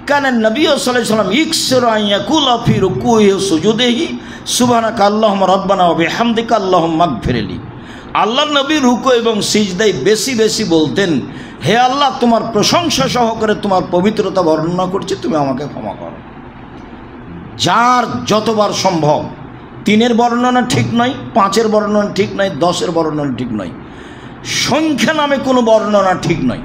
কানা নবী সাল্লাল্লাহু আলাইহি ওয়াসাল্লাম ইকসিরু আন ইয়াকুলা ফি রুকুহি ওয়া সুজুদিহি সুবহানাকা আল্লাহুম্মা রাব্বানা ওয়া বিহামদিকা আল্লাহুম্মা আগফিরলি। আল্লাহর নবী রুকু এবং সিজদায় বেশি বেশি বলতেন, হে আল্লাহ তোমার প্রশংসা সহকারে তোমার পবিত্রতা বর্ণনা করছি, তুমি আমাকে ক্ষমা করো। যার যতবার সম্ভব, 3-এর বর্ণনা ঠিক নয়, 5-এর বর্ণনা ঠিক নয়, 10-এর বর্ণনা ঠিক নয়, সংখ্যা নামে কোনো বর্ণনা ঠিক নয়।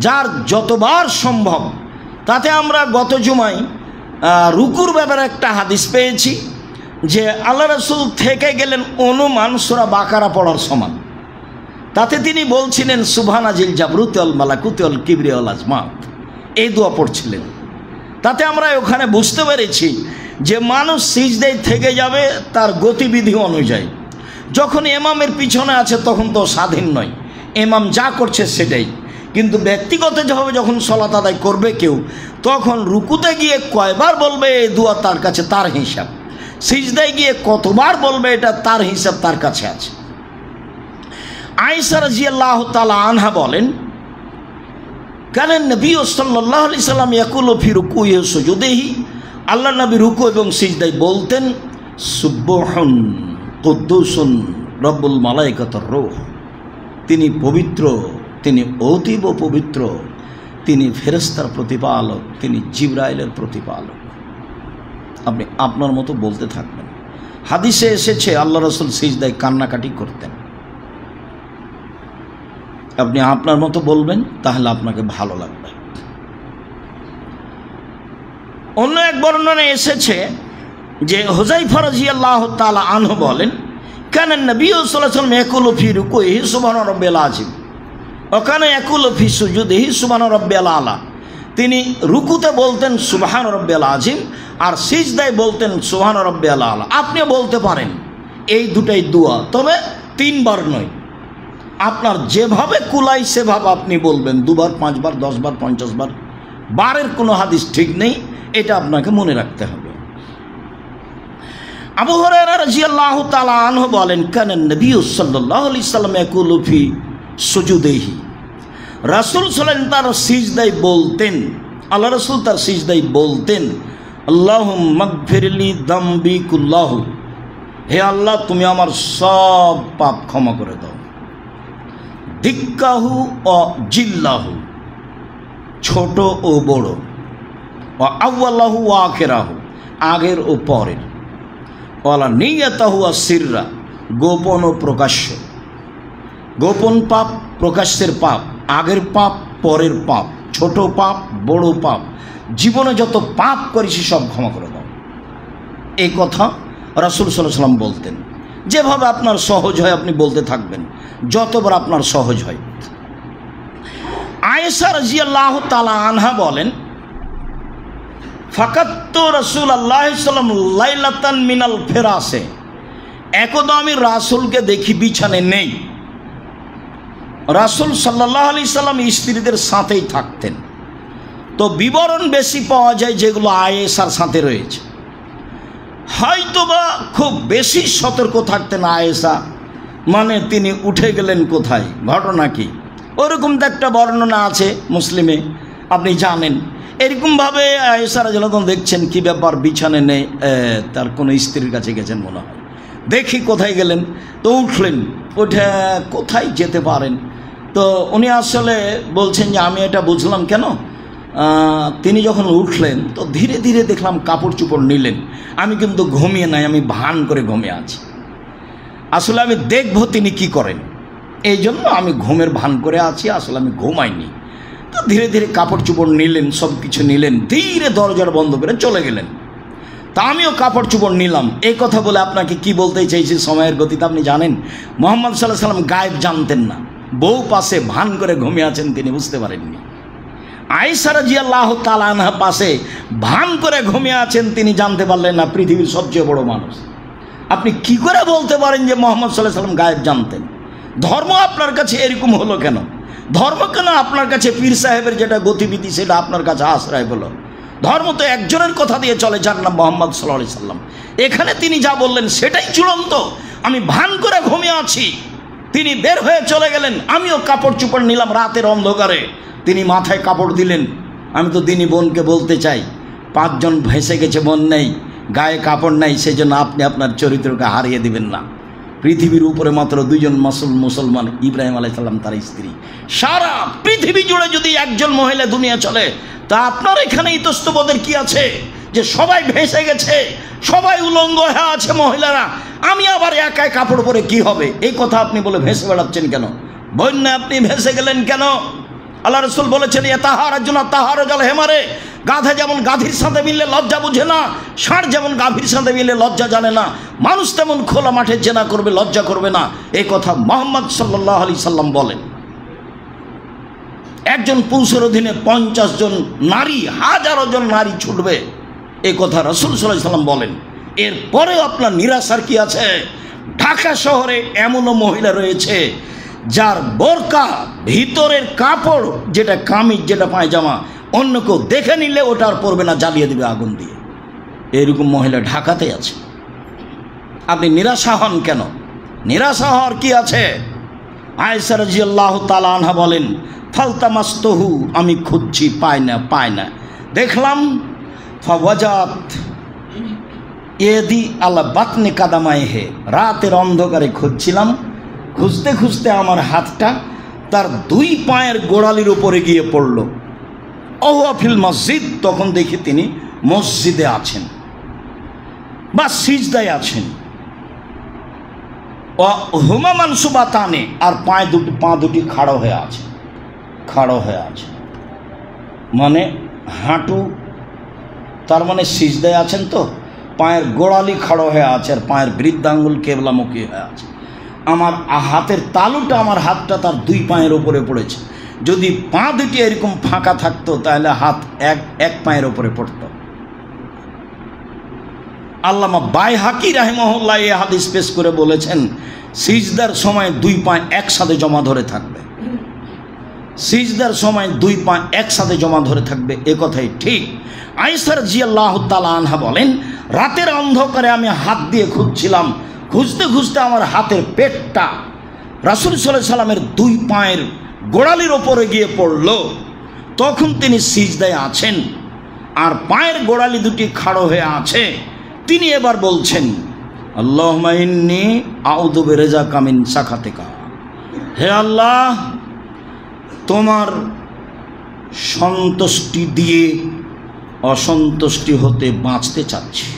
যার যতবার সম্ভব। তাতে আমরা গত জুমায় রুকুর ব্যাপারে একটা হাদিস পেয়েছি যে আল্লাহ রাসূল থেকে গেলেন অনুমান সূরা বাকারা পড়ার সমান। তাতে তিনি বলছিলেন সুবহানা জিল জাবরুতি ওয়াল মালাকুতি ওয়াল কিবরিয়া ওয়াল আজমাত, এই দোয়া পড়ছিলেন। তাতে আমরা ওখানে বুঝতে পেরেছি যে মানুষ সিজদায় থেকে যাবে তার গতিবিধি অনুযায়ী। যখন ইমামের পিছনে আছে তখন তো স্বাধীন নয়, ইমাম যা করছে সেটাই। কিন্তু ব্যক্তিগত যেভাবে যখন সলাত আদায় করবে কেউ, তখন রুকুতে গিয়ে কয়বার বলবে এই দোয়া তার কাছে তার হিসাব, সিজদায় গিয়ে কতবার বলবে এটা তার হিসাব তার কাছে আছে। আয়েশা রাদিয়াল্লাহু তাআলা আনহা বলেন, কানা নবী সাল্লাল্লাহু আলাইহি সাল্লাম ইয়াকুলু ফি রুকুইহি ওয়া সুজুদিহি, আল্লাহ নবী রুকু এবং সিজদায় বলতেন সুবহান কুদ্দুসুন রব্বুল মালাইকাতুর রূহ, তিনি পবিত্র, তিনি অতীব পবিত্র, তিনি ফেরেশতার প্রতিপালক, তিনি জিবরাইলের প্রতিপালক। আপনি আপনার মতো বলতে থাকবেন। হাদিসে এসেছে আল্লাহ রাসূল সিজদায় কান্নাকাটি করতেন। আপনি আপনার মতো বলবেন, তাহলে আপনাকে ভালো লাগবে। অন্য এক বর্ণনায় এসেছে যে হুযায়ফা রাদিয়াল্লাহু তাআলা আনহু বলেন, কানা নবী সাল্লাল্লাহু আলাইহি ওয়াসাল্লাম ইয়াকুলু ফি রুকুইহি সুবহানা রাব্বিয়াল আযীম ওয়া কানা ইয়াকুলু ফি সুজুদিহি সুবহানা রাব্বিয়াল আলা, তিনি রুকুতে বলতেন সুবহান রাব্বিয়াল আযীম আর সিজদায় বলতেন সুবহান রাব্বিয়াল আলা। আপনিও বলতে পারেন এই দুটাই দোয়া, তবে 3 বার নয়। আপনার যেভাবে কুলাই সেভাবে আপনি বলবেন, 2 বার 5 বার 10 বার 50 বার, বারের কোনো হাদিস ঠিক নেই, এটা আপনাকে মনে রাখতে হবে। আবু হুরায়রা রাদিয়াল্লাহু তাআলা আনহু বলেন, কানা নবী সাল্লাল্লাহু আলাইহি সাল্লাম ইয়াকুলু ফি সুজুদিহি, রাসূল সাল্লাল্লাহু তার সিজদায় বলতেন, আল্লাহ রাসূল তার সিজদায় বলতেন আল্লাহুম্মা গফিরলি যামবি কুল্লাহু, হে আল্লাহ তুমি আমার সব পাপ ক্ষমা করে দাও। দিক্কাহু ও জিল্লাহু, ছোট ও বড়, ও আউয়ালাহু ও আখিরাহু, আগের ও পরের, ওয়ালা নিয়াতাহু ও সিররা, গোপন ও প্রকাশ্য, গোপন পাপ, প্রকাশ্যের পাপ, আগের পাপ, পরের পাপ, ছোট পাপ, বড় পাপ, জীবনে যত পাপ করেছি সব ক্ষমা করে দাও। এই কথা রাসূল সাল্লাল্লাহু আলাইহি ওয়াসাল্লাম বলতেন। যেভাবে আপনার সহজ হয় আপনি বলতে থাকবেন, যতবার আপনার সহজ হয়। আয়েশা রাদিয়াল্লাহু তাআলা আনহা বলেন, ফাকাত্তু রাসূলুল্লাহ সাল্লাল্লাহু আলাইহি ওয়াসাল্লাম লাইলাতান মিনাল ফিরাসে, একদা আমি রাসূলকে দেখি বিছানায় নেই। রাসূল সাল্লাল্লাহু আলাইহি সাল্লাম স্ত্রীদের সাথেই থাকতেন, তো বিবরণ বেশি পাওয়া যায় যেগুলো আয়েশার সাথে রয়েছে। হয়তোবা খুব বেশি সতর্ক থাকতেন আয়েশা, মানে তিনি উঠে গেলেন কোথায়, ঘটনা কি, ওরকম তো একটা বর্ণনা আছে মুসলিমে, আপনি জানেন। এরকমভাবে আয়েশা রাদিয়াল্লাহু আনহা দেখছেন কি ব্যাপার, বিছানে নেই, তার কোনো স্ত্রীর কাছে গেছেন মনে হয়, দেখি কোথায় গেলেন, তো উঠলেন, উঠে কোথায় যেতে পারেন। তো উনি আসলে বলছেন যে আমি এটা বুঝলাম কেন, তিনি যখন উঠলেন তো ধীরে ধীরে দেখলাম কাপড় চোপড় নিলেন। আমি কিন্তু ঘুমিয়ে নাই, আমি ভান করে ঘুমিয়ে আছি, আসলে আমি দেখবো তিনি কি করেন, এই জন্য আমি ঘুমের ভান করে আছি, আসলে আমি ঘুমাইনি। তো ধীরে ধীরে কাপড় চোপড় নিলেন, সব কিছু নিলেন, ধীরে দরজাটা বন্ধ করে চলে গেলেন। তা আমিও কাপড় চোপড় নিলাম। এই কথা বলে আপনাকে কি বলতে চাইছি, সময়ের গতিতে আপনি জানেন মুহাম্মদ সাল্লাল্লাহু আলাইহি ওয়াসাল্লাম গায়েব জানতেন না, বউ পাশে ভান করে ঘুমিয়ে আছেন, তিনি বুঝতে পারেননি। আয়েশা রাদিয়াল্লাহু তাআলা আনহা পাশে ভান করে ঘুমিয়ে আছেন, তিনি জানতে পারলেন না, পৃথিবীর সবচেয়ে বড় মানুষ। আপনি কি করে বলতে পারেন যে মুহাম্মদ সাল্লাল্লাহু আলাইহি ওয়াসাল্লাম গায়েব জানতেন? ধর্ম আপনার কাছে এরকম হলো কেন? ধর্ম কেন আপনার কাছে পীর সাহেবের যেটা গতিবিধি সেটা আপনার কাছে আশ্রয় হলো? ধর্ম তো একজনের কথা দিয়ে চলে, যার নাম মুহাম্মদ সাল্লাল্লাহু আলাইহি ওয়াসাল্লাম। এখানে তিনি যা বললেন সেটাই চূড়ান্ত। আমি ভান করে ঘুমিয়ে আছি, তিনি বের হয়ে চলে গেলেন, আমিও কাপড় চোপড় নিলাম রাতের অন্ধকারে, তিনি মাথায় কাপড় দিলেন। আমি তো দিনী বোনকে বলতে চাই, 5 জন ভেসে গেছে, বোন নেই, গায়ে কাপড় নাই, সেই জন্য আপনি আপনার চরিত্রকে হারিয়ে দিবেন না। পৃথিবীর উপরে মাত্র 2 জন মুসলমান, ইব্রাহিম আলাইহিস সালাম তার স্ত্রী। সারা পৃথিবী জুড়ে যদি একজন মহিলা দুনিয়া চলে, তা আপনার এখানে ইতস্তবোধের কি আছে যে সবাই ভেসে গেছে, সবাই উলঙ্গ হয়ে আছে মহিলারা, আমি আবার একাই কাপড় পরে কি হবে? এই কথা আপনি বলে ভেসে বেড়াচ্ছেন কেন? বন্যা আপনি ভেসে গেলেন কেন? আল্লাহ রাসূল বলেছেন, তাহারার জন্য তাহারা জল হেমারে, গাধা যেমন গাভীর সাথে মিললে লজ্জা বুঝে না, ষাঁড় যেমন গাভীর সাথে মিললে লজ্জা জানে না, মানুষ তেমন খোলা মাঠে জেনা করবে, লজ্জা করবে না। এই কথা মুহাম্মদ সাল্লাল্লাহু আলাইহি সাল্লাম বলেন। একজন পুরুষের অধীনে 50 জন নারী, হাজারো জন নারী ছুটবে, এই কথা রাসূল সাল্লাল্লাহু আলাইহি সাল্লাম বলেন। এরপরেও আপনার নিরাশার কি আছে? ঢাকা শহরে এমনও মহিলা রয়েছে যার বোরকা ভিতরের কাপড়, যেটা কামিজ, যেটা পায়জামা, অন্য কেউ দেখে নিলে ওটা আর পরবে না, জ্বালিয়ে দেবে আগুন দিয়ে। এরকম মহিলা ঢাকাতে আছে। আপনি নিরাশা হন কেন? নিরাশা হওয়ার কি আছে? আয়েশা রাদিয়াল্লাহু তাআলা আনহা বলেন, ফালতামাস্তহু, আমি খুঁজছি, পাই না। দেখলাম ফাওয়াজাত এদি আলা বাতনে কাদামাইহে, রাতের অন্ধকারে খুঁজছিলাম, খুঁজতে আমার হাতটা তার 2 পায়ের গোড়ালির উপরে গিয়ে পড়ল। ওয়া ফিল মসজিদ, তখন দেখি তিনি মসজিদে আছেন বা সিজদায় আছেন। হুমা মানসুবাতানে, আর পা দুটি খাড়ো হয়ে আছে, মানে হাঁটু, তার মানে সিজদায় আছেন, তো পায়ের গোড়ালি খাড়ো হয়ে আছে আর পায়ের বৃদ্ধাঙ্গুল কেবলামুখী হয়ে আছে। আমার হাতের তালুটা, আমার হাতটা তার 2 পায়ের উপরে পড়েছে। যদি পা দুটি এরকম ফাঁকা থাকতো তাহলে হাত এক পায়ের উপরে পড়তো। আল্লামা বাইহাকি রাহিমাহুল্লাহ এই হাদিস পেশ করে বলেছেন, সিজদার সময় 2 পা একসাথে জমা ধরে থাকবে, সিজদার সময় 2 পা একসাথে জমা ধরে থাকবে, এ কথাই ঠিক। আয়েশা রাদিয়াল্লাহু তাআলা আনহা বলেন, রাতের অন্ধকারে আমি হাত দিয়ে খুঁজছিলাম, খুঁজতে আমার হাতের পেটটা রাসূল সাল্লাল্লাহু আলাইহি সাল্লামের 2 পায়ের গোড়ালির ওপরে গিয়ে পড়ল। তখন তিনি সিজদায় আছেন আর পায়ের গোড়ালি দুটি খাড়ো হয়ে আছে। তিনি এবার বলছেন, আল্লাহুম্মা ইন্নী আউযু বিরিজাকা মিন সাখাতিকা, হে আল্লাহ, তোমার সন্তুষ্টি দিয়ে অসন্তুষ্টি হতে বাঁচতে চাচ্ছি।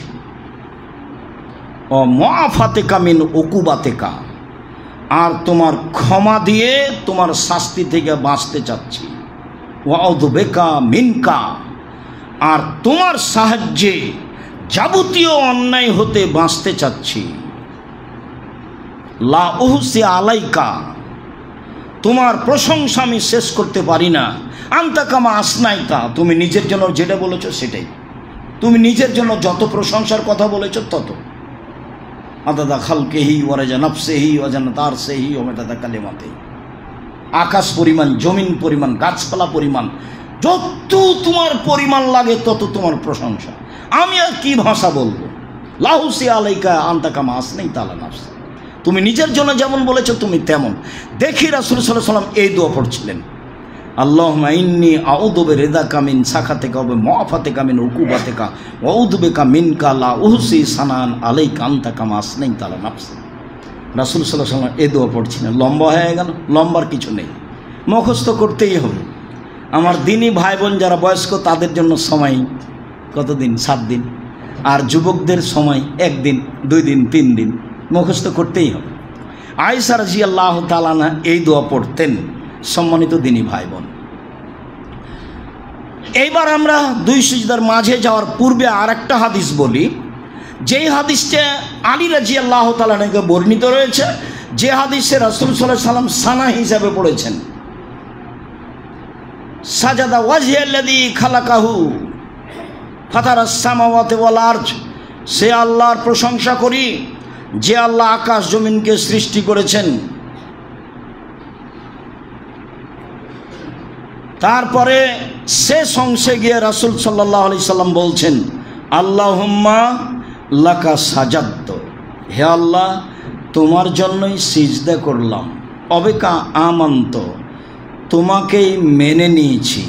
ও মুআফাতিকা মিন উকুবাতিকা, আর তোমার ক্ষমা দিয়ে তোমার শাস্তি থেকে বাঁচতে চাচ্ছি। ওয়া আউযু বিকা মিনকা, আর তোমার সাহায্যে যাবতীয় অন্যায় হতে বাঁচতে চাচ্ছি। লা উহসি আলাইকা, তোমার প্রশংসা আমি শেষ করতে পারি না। আনতা কামা আসনাইতা, তুমি নিজের জন্য যেটা বলেছো সেটাই, তুমি নিজের জন্য যত প্রশংসার কথা বলেছো তত। আদাদা খালকেহি ওয়ারাজা নাফসেহি ওয়াজান্নাত আরশেহি ওয়া মাদাদা কালিমাতিহি, আকাশ পরিমাণ, জমিন পরিমাণ, গাছপালা পরিমাণ, যত তোমার পরিমাণ লাগে তত তোমার প্রশংসা। আমি আর কি ভাষা বলবো? লাহুসি আলাইকা আনতা কামা আসনাইতা আলা নাফসি, তুমি নিজের জন্য যেমন বলেছো তুমি তেমন। দেখি রাসূল সাল্লাল্লাহু আলাইহি ওয়াসাল্লাম এই দোয়া পড়ছিলেন, আল্লাহুম্মা ইন্নী আউযু বিরিদাকা মিন সাখাতিকা ওয়া মুআফাতিকা মিন উকুবাতিকা ওয়া আউযু বিকা মিনকা লা উহসি সানান আলাইকা আনতা কামা আসনাইতা আলা নাফসি। রাসূল সাল্লাল্লাহু আলাইহি ওয়াসাল্লাম এই দোয়া পড়ছিলেন। লম্বা হয়ে গেল? লম্বার কিছু নেই, মুখস্থ করতেই হবে। আমার দিনী ভাই বোন যারা বয়স্ক তাদের জন্য সময় কতদিন? 7 দিন। আর যুবকদের সময় 1 দিন, 2 দিন, 3 দিন, মুখস্থ করতেই হবে। আয়েশা রাদিয়াল্লাহু তাআলা আনহা এই দোয়া পড়তেন। সম্মানিত দিনী ভাই বোন, এইবার আমরা 2 সিজদার মাঝে যাওয়ার পূর্বে আর একটা হাদিস বলি, যেই হাদিসটা আলী রাদিয়াল্লাহু তাআলা আনহুকে বর্ণিত রয়েছে, যে হাদিসে রাসূল সাল্লাল্লাহু আলাইহি সাল্লাম সানা হিসাবে পড়েছেন, সাজাদা ওয়াজহিল্লাযী খালাকাহু ফাতারাস সামাওয়াতি ওয়াল আরজ, সে আল্লাহর প্রশংসা করি যে আল্লাহ আকাশ জমিনকে সৃষ্টি করেছেন। তারপরে শেষ অংশে গিয়ে রাসূল সাল্লাল্লাহু আলাইহি সাল্লাম বলছেন, আল্লাহুম্মা লাকা সাজাদতু, হে আল্লাহ, তোমার জন্যই সিজদা করলাম। অবেকা আমান্ত, তোমাকেই মেনে নিয়েছি।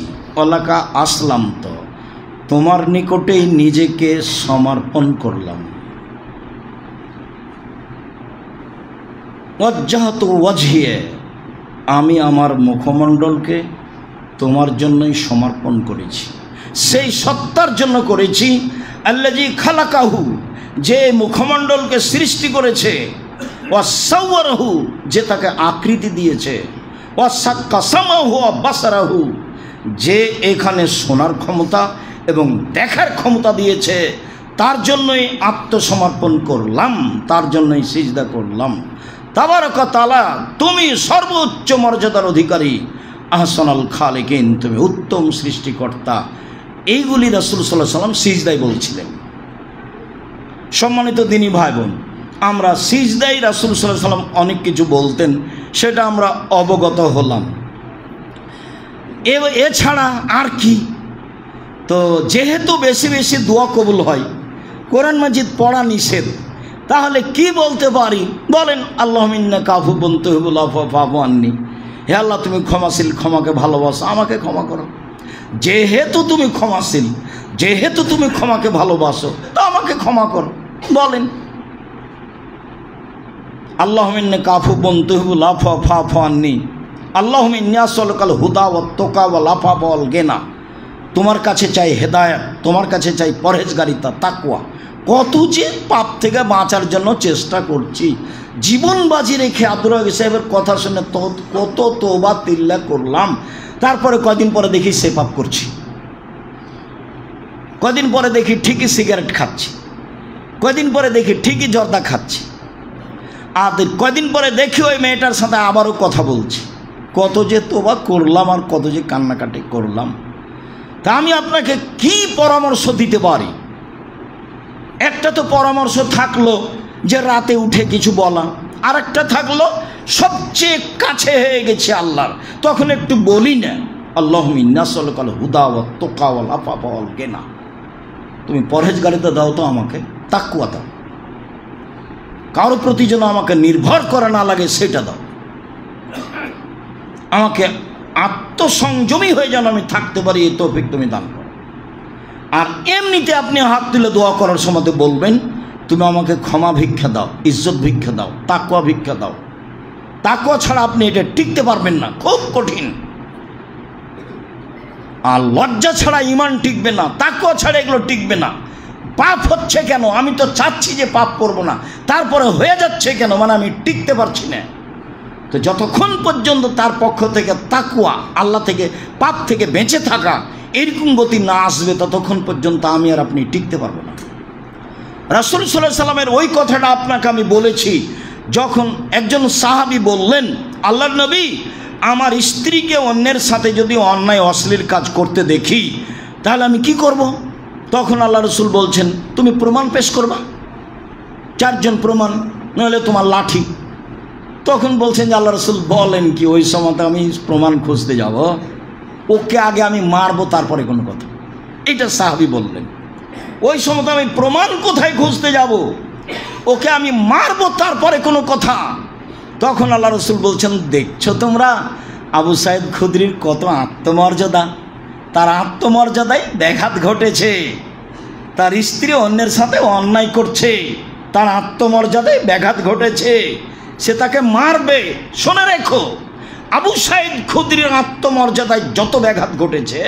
অলাকা আসলাম, তো তোমার নিকটেই নিজেকে সমর্পণ করলাম। ওয়াজ্জাহতু ওয়াজহিয়া, আমি আমার মুখমণ্ডলকে তোমার জন্যই সমর্পণ করেছি। সেই সত্তার জন্য করেছি, আল্লাযী খালাকাহু, যে মুখমণ্ডলকে সৃষ্টি করেছে, ওয়াসাওয়ারাহু, যে তাকে আকৃতি দিয়েছে, ওয়াসাক্কা সামাহু ওয়া বাসারাহু, যে এখানে শোনার ক্ষমতা এবং দেখার ক্ষমতা দিয়েছে, তার জন্যই আত্মসমর্পণ করলাম, তার জন্যই সিজদা করলাম। তাবারাকা তাআলা, তুমি সর্বোচ্চ মর্যাদার অধিকারী, আহসানুল খালিকিন, তুমি উত্তম সৃষ্টিকর্তা। এইগুলি রাসূল সাল্লাল্লাহু আলাইহি সাল্লাম সিজদায় বলছিলেন। সম্মানিত দিনী ভাই বোন, আমরা সিজদাই রাসূল সাল্লাল্লাহু আলাইহি ওয়াসাল্লাম অনেক কিছু বলতেন, সেটা আমরা অবগত হলাম। এছাড়া আর কি? তো যেহেতু বেশি বেশি দোয়া কবুল হয়, কোরআন মাজিদ পড়া নিষেধ, তাহলে কি বলতে পারি? বলেন আল্লাহুম্মা ইন্নাকা আফুউন তুহিব্বুল আফওয়া ফা'ফু আন্নি। হে আল্লাহ, তুমি ক্ষমাশীল, ক্ষমাকে ভালোবাসো, আমাকে ক্ষমা করো। যেহেতু তুমি ক্ষমাশীল, যেহেতু তুমি ক্ষমাকে ভালোবাসো, তো আমাকে ক্ষমা করো। বলেন আল্লাহুম্মা ইন্নাকা আফুউন তুহিব্বুল আফওয়া ফা'ফু আন্নি, আল্লাহুম্মা ইন্নী আসআলুকাল হুদা ওয়াত তুকা ওয়াল আফাফা ওয়াল গিনা। তোমার কাছে চাই হেদায়েত, তোমার কাছে চাই পরহেজগারিতা, তাকওয়া। কত যে পাপ থেকে বাঁচার জন্য চেষ্টা করছি, জীবন বাজি রেখে আব্দুর রাজ্জাক সাহেবের কথা শুনে কত তওবা তিল্লা করলাম, তারপরে কয়দিন পরে দেখি সে পাপ করছি, কয়দিন পরে দেখি ঠিকই সিগারেট খাচ্ছি, কয়দিন পরে দেখি ঠিকই জর্দা খাচ্ছি, আর কয়দিন পরে দেখি ওই মেয়েটার সাথে আবারও কথা বলছি। কত যে তওবা করলাম আর কত যে কান্নাকাটি করলাম। তা আমি আপনাকে কি পরামর্শ দিতে পারি? একটা তো পরামর্শ থাকলো যে রাতে উঠে কিছু বলা, আর একটা থাকলো সবচেয়ে কাছে হয়ে গেছে আল্লাহর, তখন একটু বলি না আল্লাহুম্মা ইন্নী আসআলুকাল হুদা ওয়াত তুকা ওয়াল আফাফা ওয়াল গিনা। তুমি পরহেজগারিতা দাও তো আমাকে, তাকওয়া দাও, কারোর প্রতি যেন আমাকে নির্ভর করা না লাগে সেটা দাও, আমাকে আত্মসংযমী হয়ে যেন আমি থাকতে পারি, এই তৌফিক তুমি দান করো। আর এমনিতে আপনি হাত তুলে দোয়া করার সময় বলবেন তুমি আমাকে ক্ষমা ভিক্ষা দাও, ইজ্জত ভিক্ষা দাও, তাকওয়া ভিক্ষা দাও। তাকওয়া ছাড়া আপনি এটা টিকতে পারবেন না, খুব কঠিন। আর লজ্জা ছাড়া ঈমান টিকবে না, তাকওয়া ছাড়া এগুলো টিকবে না। পাপ হচ্ছে কেন? আমি তো চাচ্ছি যে পাপ করব না, তারপরে হয়ে যাচ্ছে কেন? মানে আমি টিকতে পারছি না। তো যতক্ষণ পর্যন্ত তার পক্ষ থেকে তাকওয়া, আল্লাহ থেকে, পাপ থেকে বেঁচে থাকা, এরকম গতি না আসবে, ততক্ষণ পর্যন্ত আমি আর আপনি টিকতে পারবো না। রাসূল সাল্লাল্লাহু আলাইহি সাল্লামের ওই কথাটা আপনাকে আমি বলেছি, যখন একজন সাহাবী বললেন আল্লাহর নবী, আমার স্ত্রীকে অন্যের সাথে যদি অন্যায় অশ্লীল কাজ করতে দেখি তাহলে আমি কি করব? তখন আল্লাহ রসুল বলছেন তুমি প্রমাণ পেশ করবা, 4 জন প্রমাণ, নইলে তোমার লাঠি। তখন বলছেন যে আল্লাহ রসুল বলেন কি, ওই সময়তে আমি প্রমাণ খুঁজতে যাব? ওকে আগে আমি মারবো, তারপরে কোনো কথা। এটা সাহাবী বললেন, ওই সময়তে আমি প্রমাণ কোথায় খুঁজতে যাব? ওকে আমি মারবো, তারপরে কোনো কথা। তখন আল্লাহ রসুল বলছেন দেখছো তোমরা আবু সাঈদ খুদরির কত আত্মমর্যাদা, তার আত্মমর্যাদায় ব্যাঘাত ঘটেছে, তার স্ত্রী অন্যের সাথে অন্যায় করছে, তার আত্মমর্যাদায় ব্যাঘাত ঘটেছে, সে তাকে মারবে। শুনে রেখো, আবু সাঈদ খুদরির আত্মমর্যাদায় যত ব্যাঘাত ঘটেছে,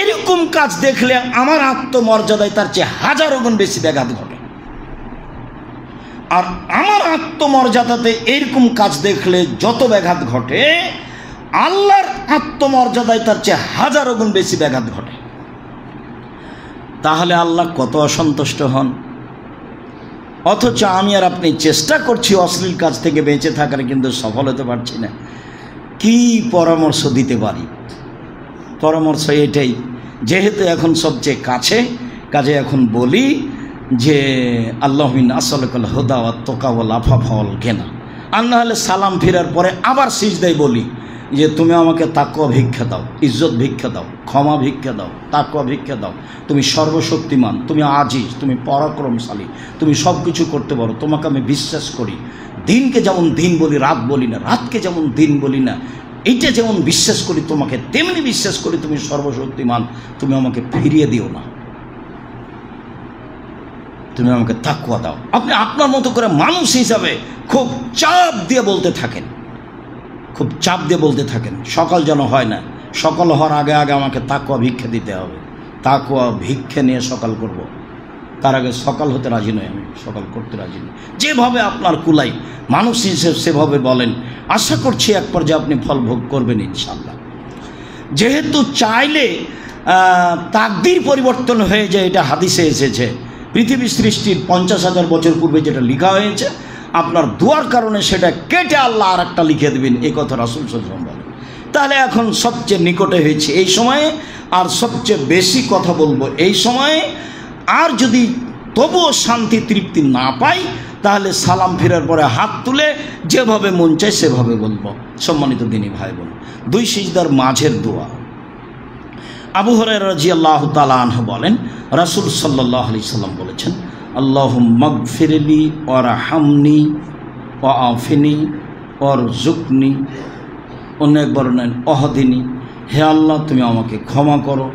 এরকম কাজ দেখলে আমার আত্মমর্যাদায় তার চেয়ে 1000 গুণ বেশি ব্যাঘাত ঘটে। আর আমার আত্মমর্যাদাতে এরকম কাজ দেখলে যত ব্যাঘাত ঘটে, আল্লাহর আত্মমর্যাদায় তার চেয়ে 1000 গুণ বেশি ব্যাঘাত ঘটে। তাহলে আল্লাহ কত অসন্তুষ্ট হন। অথচ আমি আর আপনি চেষ্টা করছি অশ্লীল কাজ থেকে বেঁচে থাকার, কিন্তু সফল হতে পারছি না। কি পরামর্শ দিতে পারি? পরামর্শ এটাই, যেহেতু এখন সবচেয়ে কাজে এখন বলি যে আল্লাহুম্মা আসআলুকাল হুদা ওয়াত তুকা ওয়াল আফাফা ওয়াল গিনা। আর না হলে সালাম ফেরার পরে আবার সিজদায় বলি যে তুমি আমাকে তাকওয়া ভিক্ষা দাও, ইজ্জত ভিক্ষা দাও, ক্ষমা ভিক্ষা দাও, তাকওয়া ভিক্ষা দাও। তুমি সর্বশক্তিমান, তুমি আজিজ, তুমি পরাক্রমশালী, তুমি সব কিছু করতে পারো, তোমাকে আমি বিশ্বাস করি। দিনকে যেমন দিন বলি, রাত বলি না, রাতকে যেমন দিন বলি না, এইটা যেমন বিশ্বাস করি তোমাকে, তেমনি বিশ্বাস করি তুমি সর্বশক্তিমান। তুমি আমাকে ফিরিয়ে দিও না, তুমি আমাকে তাকওয়া দাও। আপনি আপনার মতো করে মানুষ হিসাবে খুব চাপ দিয়ে বলতে থাকেন, খুব চাপ দিয়ে বলতে থাকেন। সকাল যেন হয় না, সকাল হওয়ার আগে আগে আমাকে তাকওয়া ভিক্ষা দিতে হবে, তাকওয়া ভিক্ষা নিয়ে সকাল করব। তার আগে সকাল হতে রাজি নই, আমি সকাল করতে রাজি নই। যেভাবে আপনার কুলাই মানুষ হিসেবে সেভাবে বলেন, আশা করছি এক পর্যায়ে আপনি ফল ভোগ করবেন ইনশাআল্লাহ। যেহেতু চাইলে তাকদীর পরিবর্তন হয়ে যায়, এটা হাদিসে এসেছে। পৃথিবী সৃষ্টির 50,000 বছর পূর্বে যেটা লেখা হয়েছে, আপনার দোয়ার কারণে সেটা কেটে আল্লাহ আর একটা লিখে দেবেন, এই কথা রাসূল সাল্লাল্লাহু আলাইহি ওয়াসাল্লাম বলেন। তাহলে এখন সবচেয়ে নিকটে হয়েছে এই সময়ে, আর সবচেয়ে বেশি কথা বলবো এই সময়ে। আর যদি তবুও শান্তি তৃপ্তি না পাই, তাহলে সালাম ফেরার পরে হাত তুলে যেভাবে মন চায় সেভাবে বলবো। সম্মানিত দিনী ভাই বোন, দুই সিজদার মাঝের দোয়া। আবু হুরায়রা রাদিয়াল্লাহু তাআলা আনহু বলেন, রাসূল সাল্লাল্লাহু আলাইহি সাল্লাম বলেছেন, আল্লাহুম্মা গফিরলি ওয়ারহামনি ওয়াআফিনি ওয়ারযুকনি, অন্য একবার নেন অহদিনী, হে আল্লাহ তুমি আমাকে ক্ষমা করো,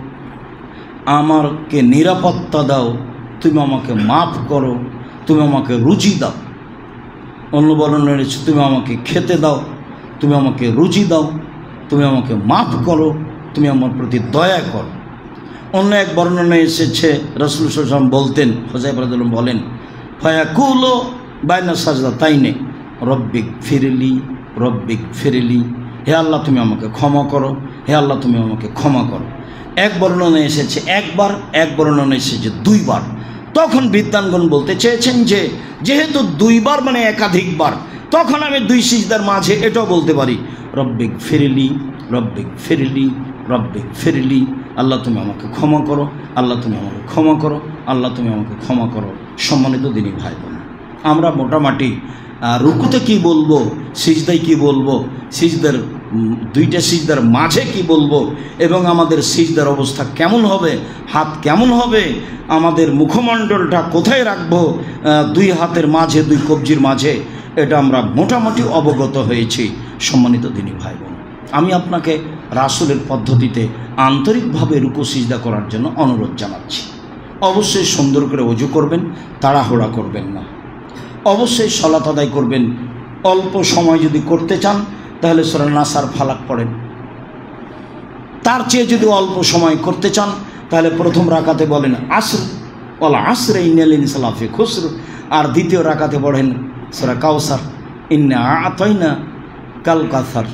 আমাকে নিরাপত্তা দাও, তুমি আমাকে মাফ করো, তুমি আমাকে রুজি দাও। অন্য বর্ণনা রয়েছে তুমি আমাকে খেতে দাও, তুমি আমাকে রুজি দাও, তুমি আমাকে মাফ করো, তুমি আমার প্রতি দয়া করো। অন্য এক বর্ণনা এসেছে রাসূল সাল্লাল্লাহু আলাইহি ওয়াসাল্লাম বলতেন, হুযায়ফা রাদিয়াল্লাহু আনহু বলেন, ফায়াকুলু বাইনা সাজদাতাইনে রব্বিক ফিরলি রব্বিক ফিরলি, হে আল্লাহ তুমি আমাকে ক্ষমা করো, হে আল্লাহ তুমি আমাকে ক্ষমা করো। এক বর্ণনা এসেছে একবার, এক বর্ণনা এসেছে দুইবার। তখন বিদ্বানগণ বলতে চেয়েছেন যে যেহেতু দুইবার মানে একাধিকবার, তখন আমি দুই সিজদার মাঝে এটাও বলতে পারি, রব্বিক ফিরলি রব্বিক ফিরলি রব্বিক ফিরলি, আল্লাহ তুমি আমাকে ক্ষমা করো, আল্লাহ তুমি আমাকে ক্ষমা করো, আল্লাহ তুমি আমাকে ক্ষমা করো। সম্মানিত দিনী ভাই বোন, আমরা মোটামুটি রুকুতে কি বলবো, সিজদায় কি বলবো, সিজদার দুইটা সিজদার মাঝে কি বলবো, এবং আমাদের সিজদার অবস্থা কেমন হবে, হাত কেমন হবে, আমাদের মুখমণ্ডলটা কোথায় রাখবো, দুই হাতের মাঝে দুই কবজির মাঝে, এটা আমরা মোটামুটি অবগত হয়েছি। সম্মানিত দিনী ভাই বোন, আমি আপনাকে রাসূলের পদ্ধতিতে আন্তরিকভাবে রুকু সিজদা করার জন্য অনুরোধ জানাচ্ছি। অবশ্যই সুন্দর করে ওযু করবেন, তাড়াহুড়া করবেন না। অবশ্যই সালাত আদায় করবেন। অল্প সময় যদি করতে চান তাহলে সূরা নাস আর ফালাক পড়েন। তার চেয়ে যদি অল্প সময় করতে চান তাহলে প্রথম রাকাতে বলেন আসর ওয়াল আসরি ইন্নাল ইনসানা লাফি খুসর, আর দ্বিতীয় রাকাতে পড়েন সূরা কাউসার ইন্না আতাইনা কাল কাউসার।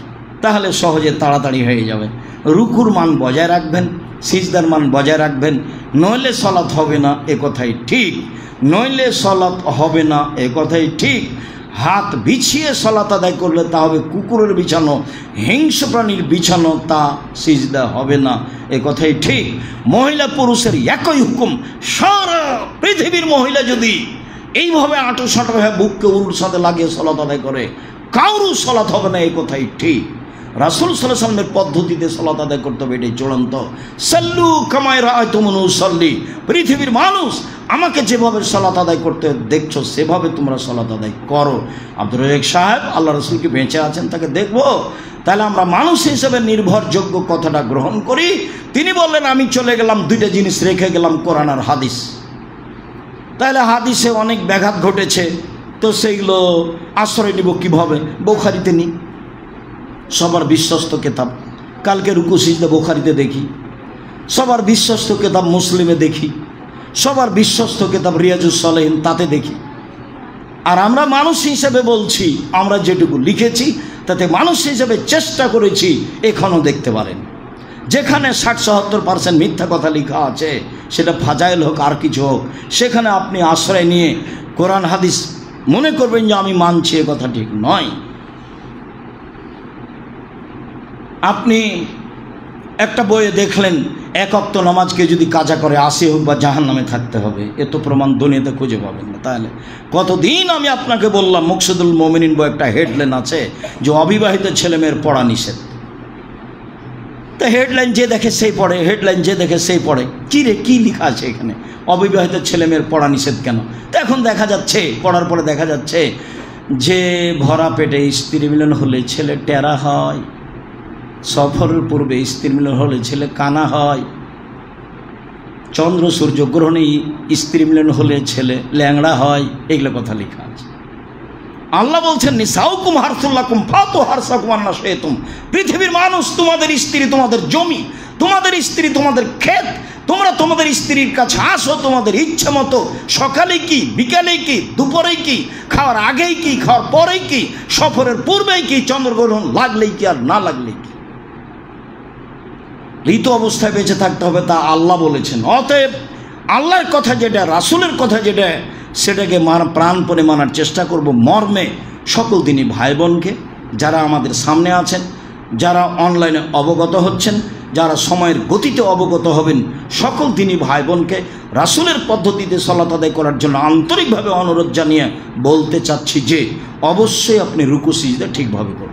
তাহলে সহজে তাড়াতাড়ি হয়ে যাবে। রুকুর মান বজায় রাখবেন, সিজদার মান বজায় রাখবেন, নইলে সালাত হবে না এ কথাই ঠিক, নইলে সালাত হবে না এ কথাই ঠিক। হাত বিছিয়ে সালাত আদায় করলে তা হবে কুকুরের বিছানো, হিংস্র প্রাণীর বিছানো, তা সিজদা হবে না এ কথাই ঠিক। মহিলা পুরুষের একই হুকুম। সারা পৃথিবীর মহিলা যদি এইভাবে আঁটো সাঁটো হয়ে বুককে উল্টোর সাথে লাগিয়ে সালাত আদায় করে, কারো সালাত হবে না এ কথাই ঠিক। রাসূল সাল্লাল্লাহু আলাইহি ওয়াসাল্লামের পদ্ধতিতে সালাত আদায় করতে হবে, এটাই চূড়ান্ত। সাল্লু কামা রাআইতুমুনি উসাল্লি, পৃথিবীর মানুষ আমাকে যেভাবে সালাত আদায় করতে দেখছো সেভাবে তোমরা সালাত আদায় করো। আব্দুর রাজ্জাক সাহেব আল্লাহ রাসূল কি বেঁচে আছেন তাকে দেখবো, তাহলে আমরা মানুষ হিসেবে নির্ভরযোগ্য কথাটা গ্রহণ করি। তিনি বললেন আমি চলে গেলাম, দুইটা জিনিস রেখে গেলাম, কোরআন আর হাদিস। তাহলে হাদিসে অনেক ব্যাঘাত ঘটেছে, তো সেইগুলো আশ্রয় নিব কীভাবে? বুখারীতে নিই, সবার বিশ্বস্ত কিতাব। কালকে রুকু সিজদা বুখারীতে দেখি, সবার বিশ্বস্ত কিতাব মুসলিমে দেখি, সবার বিশ্বস্ত কিতাব রিয়াজুস সালেহিন তাতে দেখি। আর আমরা মানুষ হিসেবে বলছি, আমরা যেটুকু লিখেছি তাতে মানুষ হিসেবে চেষ্টা করেছি, এখনও দেখতে পারেন। যেখানে ৬০-৭০% মিথ্যা কথা লেখা আছে, সেটা ফাজাইল হোক আর কিছু হোক, সেখানে আপনি আশ্রয় নিয়ে কোরআন হাদিস মনে করবেন যে আমি মানছি, এ কথা ঠিক নয়। আপনি একটা বইয়ে দেখলেন এক ওয়াক্ত নামাজকে যদি কাজা করে ৮০ হোক বা জাহান্নামে থাকতে হবে, এ তো প্রমাণ দুনিয়াতে খুঁজে পাবেন না। তাহলে কতদিন আমি আপনাকে বললাম মুকসিদুল মুমিনিন বই একটা হেডলাইন আছে যে অবিবাহিত ছেলেমেয়ের পড়া নিষেধ। তা হেডলাইন যে দেখে সেই পড়ে, হেডলাইন যে দেখে সেই পড়ে। কী রে, কী লেখা আছে এখানে? অবিবাহিত ছেলেমেয়ের পড়া নিষেধ কেন? তো এখন দেখা যাচ্ছে, পড়ার পরে দেখা যাচ্ছে যে ভরা পেটে স্ত্রী মিলন হলে ছেলে টেরা হয়, সফরের পূর্বে স্ত্রী মিলন হলে ছেলে কানা হয়, চন্দ্র সূর্য গ্রহণে স্ত্রী মিলন হলে ছেলে ল্যাংড়া হয়, এগুলো কথা লেখা আছে। আল্লাহ বলছেন নিসাউকুম হারসুল লাকুম ফাতু হারসাকুম আন্না শি'তুম, পৃথিবীর মানুষ তোমাদের স্ত্রী তোমাদের জমি, তোমাদের স্ত্রী তোমাদের ক্ষেত, তোমরা তোমাদের স্ত্রীর কাছে আসো তোমাদের ইচ্ছা মতো। সকালে কি, বিকালে কি, দুপুরে কি, খাওয়ার আগেই কি, খাওয়ার পরেই কি, সফরের পূর্বেই কি, চন্দ্রগ্রহণ লাগলেই কি আর না লাগলেই কি। মৃত অবস্থায় বেঁচে থাকতে হবে, তা আল্লাহ বলেছেন। অতএব আল্লাহর কথা যেটা, রাসূলের কথা যেটা, সেটাকে প্রাণপণে মানার চেষ্টা করব। মর্মে সকল দিনই ভাই বোনকে যারা আমাদের সামনে আছেন, যারা অনলাইনে অবগত হচ্ছেন, যারা সময়ের গতিতে অবগত হবেন সকল দিনই ভাই বোনকে রাসূলের পদ্ধতিতে সালাত আদায় করার জন্য আন্তরিকভাবে অনুরোধ জানিয়ে বলতে চাচ্ছি যে অবশ্যই আপনি রুকু সিজদা ঠিকভাবে করুন।